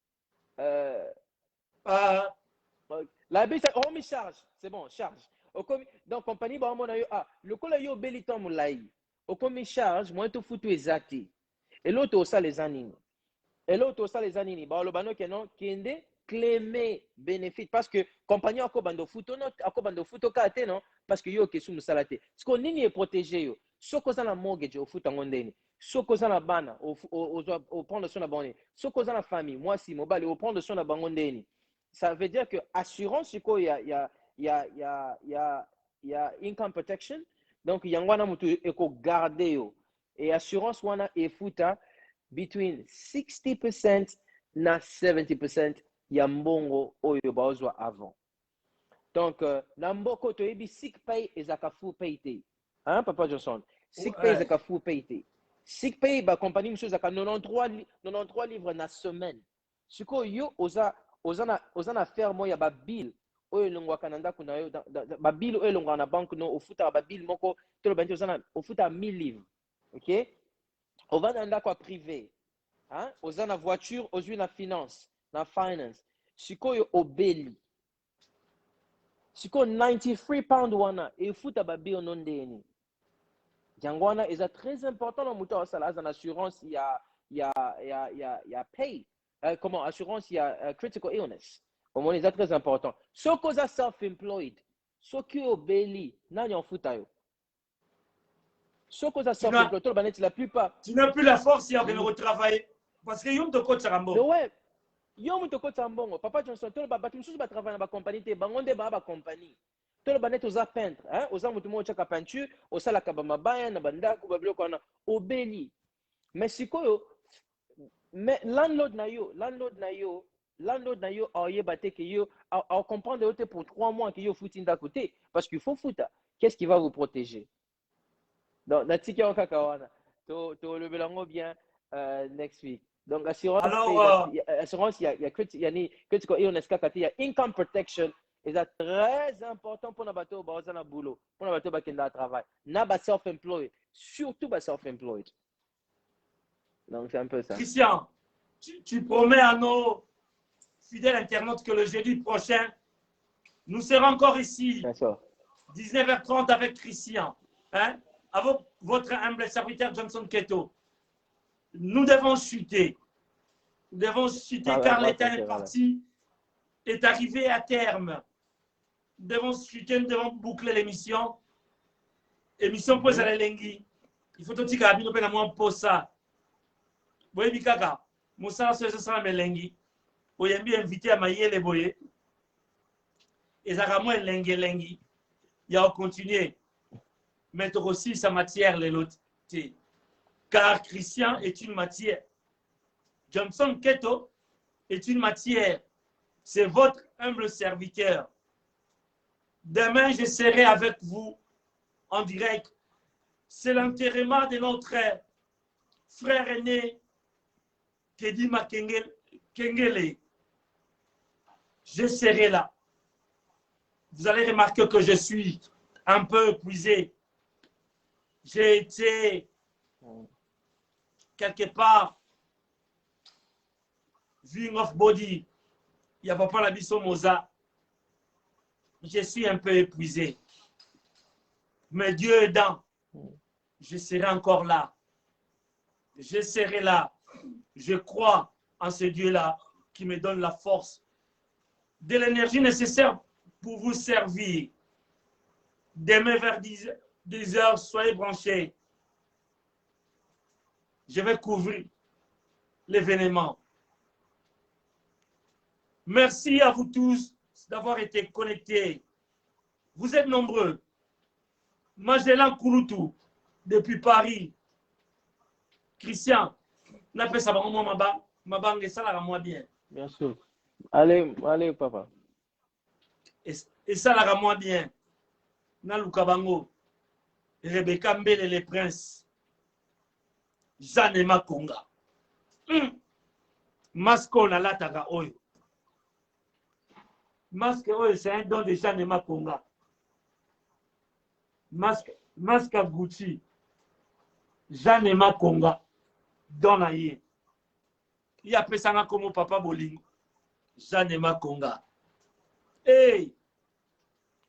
on charge, c'est bon, charge. Donc compagnie ba mo na yo le coup là yo beli tom lai. Au comme charge, moi to futu exacti. Et l'autre ça les anines. Et l'autre ça les anines. Ba le bano que non kende claimer bénéfice parce que compagnie ako bando futo kate non parce que yo ke sou musalate ce qu'on nini est protégé yo soko za na mortgage au futa ngondeni soko za na bana au prendre soin na bone soko za na famille moi si mobile au prendre soin na bangondeni. Ça veut dire que assurance ko ya income protection donc yangwana mutu eko garder yo et assurance wana e futa between 60% na 70% ya mbongo oyo baozwa avant. Donc na mboko to yebi sick pay ezaka full pay te. Hein Papa Johnson? Sick pay ezaka full pay te. Sick pay ba compagnie monsieur ezaka 93 livres na semaine. Siko yo oza na faire moya ba bill oyo longwaka na ndako na yo ba bill oyo longwa na banque no ofuta ba bill moko to le bantu oza ofuta 1000 livres. OK? On va na ndako privé. Hein? Oza na voiture, ozwi na finance. Na finance sikoyo obeli siko 93 pound wana e futa babi onondeni jango wana eza très important na muto asala as en assurance ya pay comment assurance critical illness au moins eza très important soko za self employed soki obeli nani en futa yo soko za self employed to baneti la plupart tu n'as plus la force de retravailler parce que yom de coach rambo ouais. Yo muto kota mbongo Papa Johnson to ba batu mususu ba travailler na ba compagnie te bangonde ba compagnie to ba net oza peintre hein oza mutu mo chaka peinture osala ka ba mabaya na bandako ba biloko na obeli mais sikoyo mais landlord na yo oyeba te que yo a comprendre yo te pour 3 mois que yo futi ndako te parce qu'il faut futa qu'est-ce qui va vous protéger donc na tiki on kakawana to le belango bien next week. Donc, assurance, assurance, il y a critical illness, il y a income protection, et c'est très important pour nos bateaux, pour nos boulot, pour nos bateaux qui ont travail. N'a pas self-employed, surtout pas self-employed. Donc, c'est un peu ça. Christian, tu promets à nos fidèles internautes que le jeudi prochain, nous serons encore ici, 19h30 avec Christian, hein, avec votre humble serviteur Johnson Keto. Nous devons chuter. Nous devons chuter car l'état est parti, est arrivé à terme. Nous devons chuter, nous devons boucler l'émission. Émission pour les lengi. Il faut aussi que nous puissions pour ça. Vous voyez, Bikaka, Moussa, c'est ça, mais lengi. Vous avez bien invité à mailler les boyés. Et ça va moins lengi. Il y a continuer. Mettre aussi sa matière, les lots. Car Christian est une matière. Johnson Keto est une matière. C'est votre humble serviteur. Demain, je serai avec vous en direct. C'est l'enterrement de notre frère aîné, Kedima Kengele. Je serai là. Vous allez remarquer que je suis un peu épuisé. J'ai été quelque part viewing of body, il n'y a pas la biso moza. Je suis un peu épuisé. Mais Dieu aidant, je serai encore là. Je serai là. Je crois en ce Dieu-là qui me donne la force, de l'énergie nécessaire pour vous servir. Demain vers 10 heures, soyez branchés. Je vais couvrir l'événement. Merci à vous tous d'avoir été connectés. Vous êtes nombreux. Magellan Kouroutou, depuis Paris. Christian, n'a pas ça, ma banque, ça la moi bien. Bien sûr. Allez, allez, papa. Et ça la moi bien. Na Lukabango, Rebecca Mbele, les princes. Jeanne Makonga. Masque on a l'ataga oyo. Masque oyo, c'est un don de Jeanne Makonga. Masque à Gucci. Jeanne Makonga. Don aye. Il y a pesanga comme papa Bolingo. Jeanne Makonga. Hey!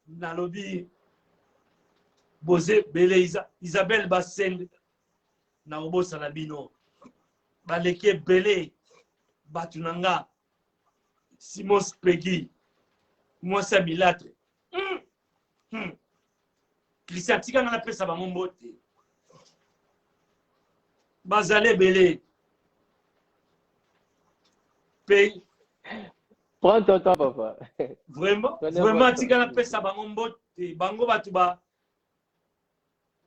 Nalobi. Bose Bele Isabelle Basseng. Na obo salabino. Baleke Bele. Batunanga. Simon Spegui. Moi c'est Milatre. Christian Tika na pesa ba mombote. Bazale Bele. Pays. Prends ton temps, papa. Vraiment, Tika na pesa ba mombote. Bango batuba.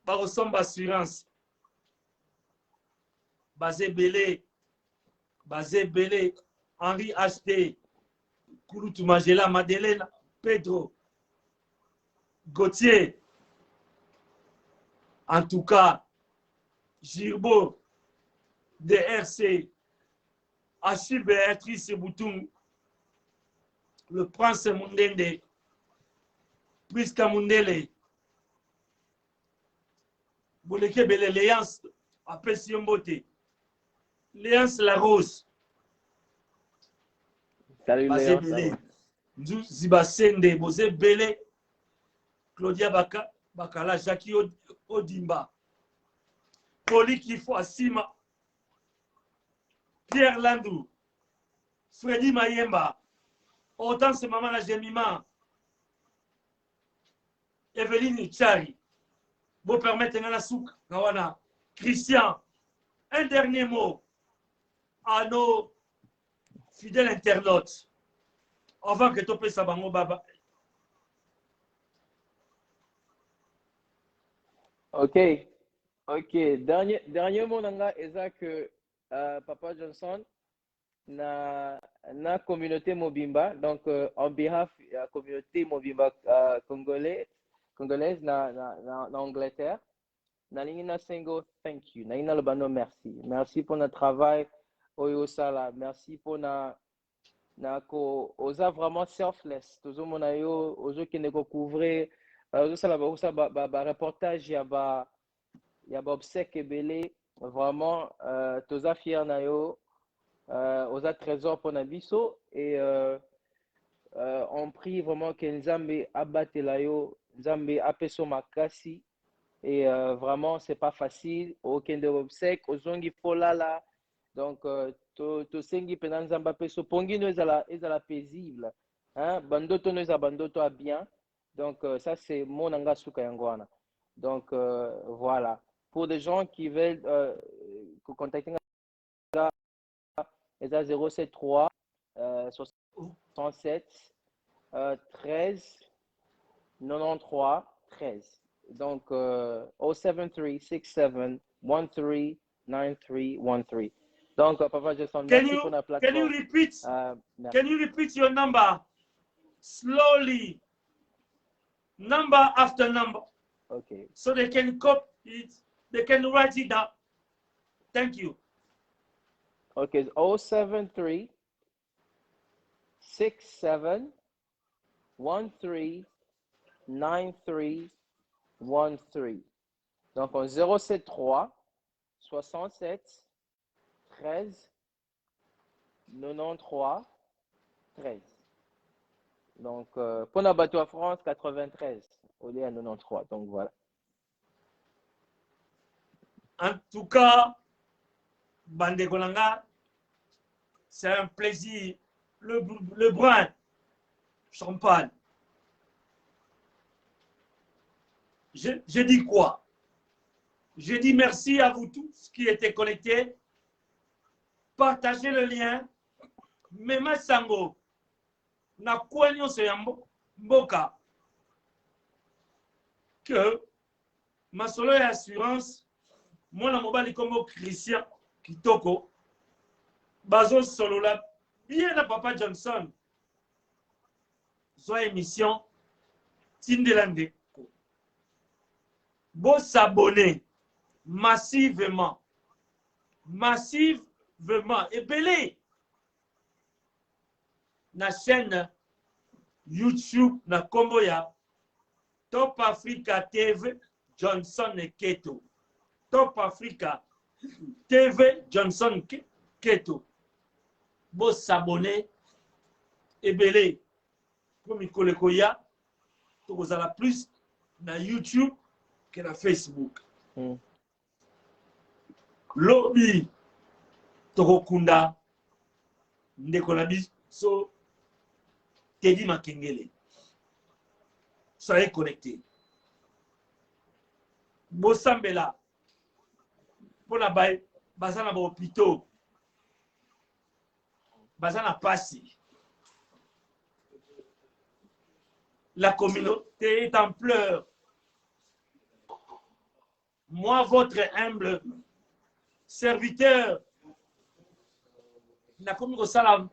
Ba ressemble assurance. Bazé Bele. Henri H.T. Kouloutou Magela, Madeleine, Pedro, Gauthier. En tout cas, Girbo, DRC, Achille Béatrice Boutoum, le prince Mundende, Priska Mundele, Bouleke Bele, Léance, appelle Siombote, Léance La Rose. Salut Bazé Léon. Bele, Zibasende, Bozé Bele, Claudia Bakala, Jackie Odimba, Poli Kifo Asima, Pierre Landou, Freddy Mayemba, Hortense Maman la Gemima, Evelyne Chari, vous permettez à souk, Nawana, Christian, un dernier mot à nos fidèles internautes, avant que tu ça bango baba. Ok, dernier mot nanga eza que Papa Johnson na communauté Mobimba, donc en behalf de la communauté Mobimba congolaise na Angleterre, na lingina single thank you, na ina lobano merci pour notre travail oyo sala, merci pour na ko oza vraiment selfless, tozo mona yo ozo kende ko couvrir ozo sala ba reportage ya ba obsèque ebele, vraiment toza fier na yo, oza trésor pour na biso, et on prie vraiment que Nzambe abatela yo, Nzambe apeso makasi, et vraiment c'est pas facile okende obsèque ozongi polala, donc to sengi pena Nzambe apeso pongino ezala paisible, hein, bandoto no eza bandoto a bien, donc ça c'est mon anga suka yango wana, donc voilà. Pour des gens qui veulent contacter les 073 67 13 93 13. Donc 073 67 13 9313. Donc Papa Jason, merci pour la plateforme. Can you repeat your number slowly, number after number? Okay. So they can copy it. They can write it down. Thank you. Okay, 073 67 13 93 13. Donc en 073 67 13 93 13. Donc pour la bateau à France 93 au lieu à 93. Donc voilà. En tout cas, Bande Kolanga, c'est un plaisir. Le brun, champagne. Je dis quoi? Je dis merci à vous tous qui étaient connectés. Partagez le lien. Mema sango. Na kwa nyonso ya mboka. Que ma solo et assurance, mwana mobali kombo Christian Kitoko, bazo solo la bien na Papa Johnson. Soit émission Tindelande. Bon s'abonner massivement. Massivement. Et belé. Na chaîne YouTube na kombo ya Top Africa TV Johnson Keto. Top Africa TV Johnson Keto. Bon s'abonner et belé. Comme il koya, vous avez plus na YouTube que na Facebook. Lobby Tokokunda Ndekonabi so Teddy Makengele. Soyez connectés. Bosambela pour la baie, bazana ba hôpitaux, bazana passi. La communauté est en pleurs. Moi, votre humble serviteur, na komi ko sala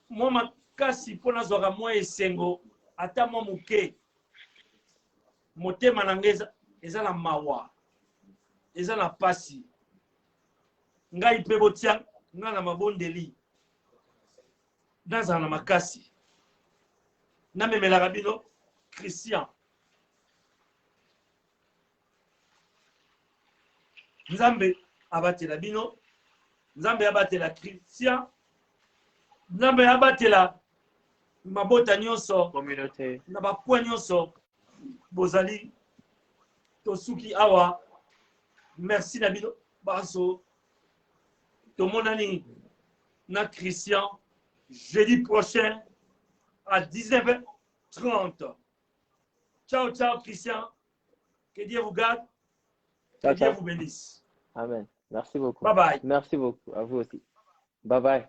moi makasi pona zoka moi esengo ata moi muke motema na ngeza eza na mawa eza na pasi ngai pe botia nga na mabondeli naza na makasi na memela rabino Christian Nzambe abatela bino Nzambe abatela Christian Nzambe abatela mabota nyonso communauté na bakwa nyonso bozali tosuki awa merci na bino baso tomonani na Christian jeudi prochain à 19h30. Ciao ciao Christian, que Dieu vous garde, que Dieu vous bénisse. Amen. Merci beaucoup. Bye bye. Merci beaucoup. À vous aussi. Bye bye.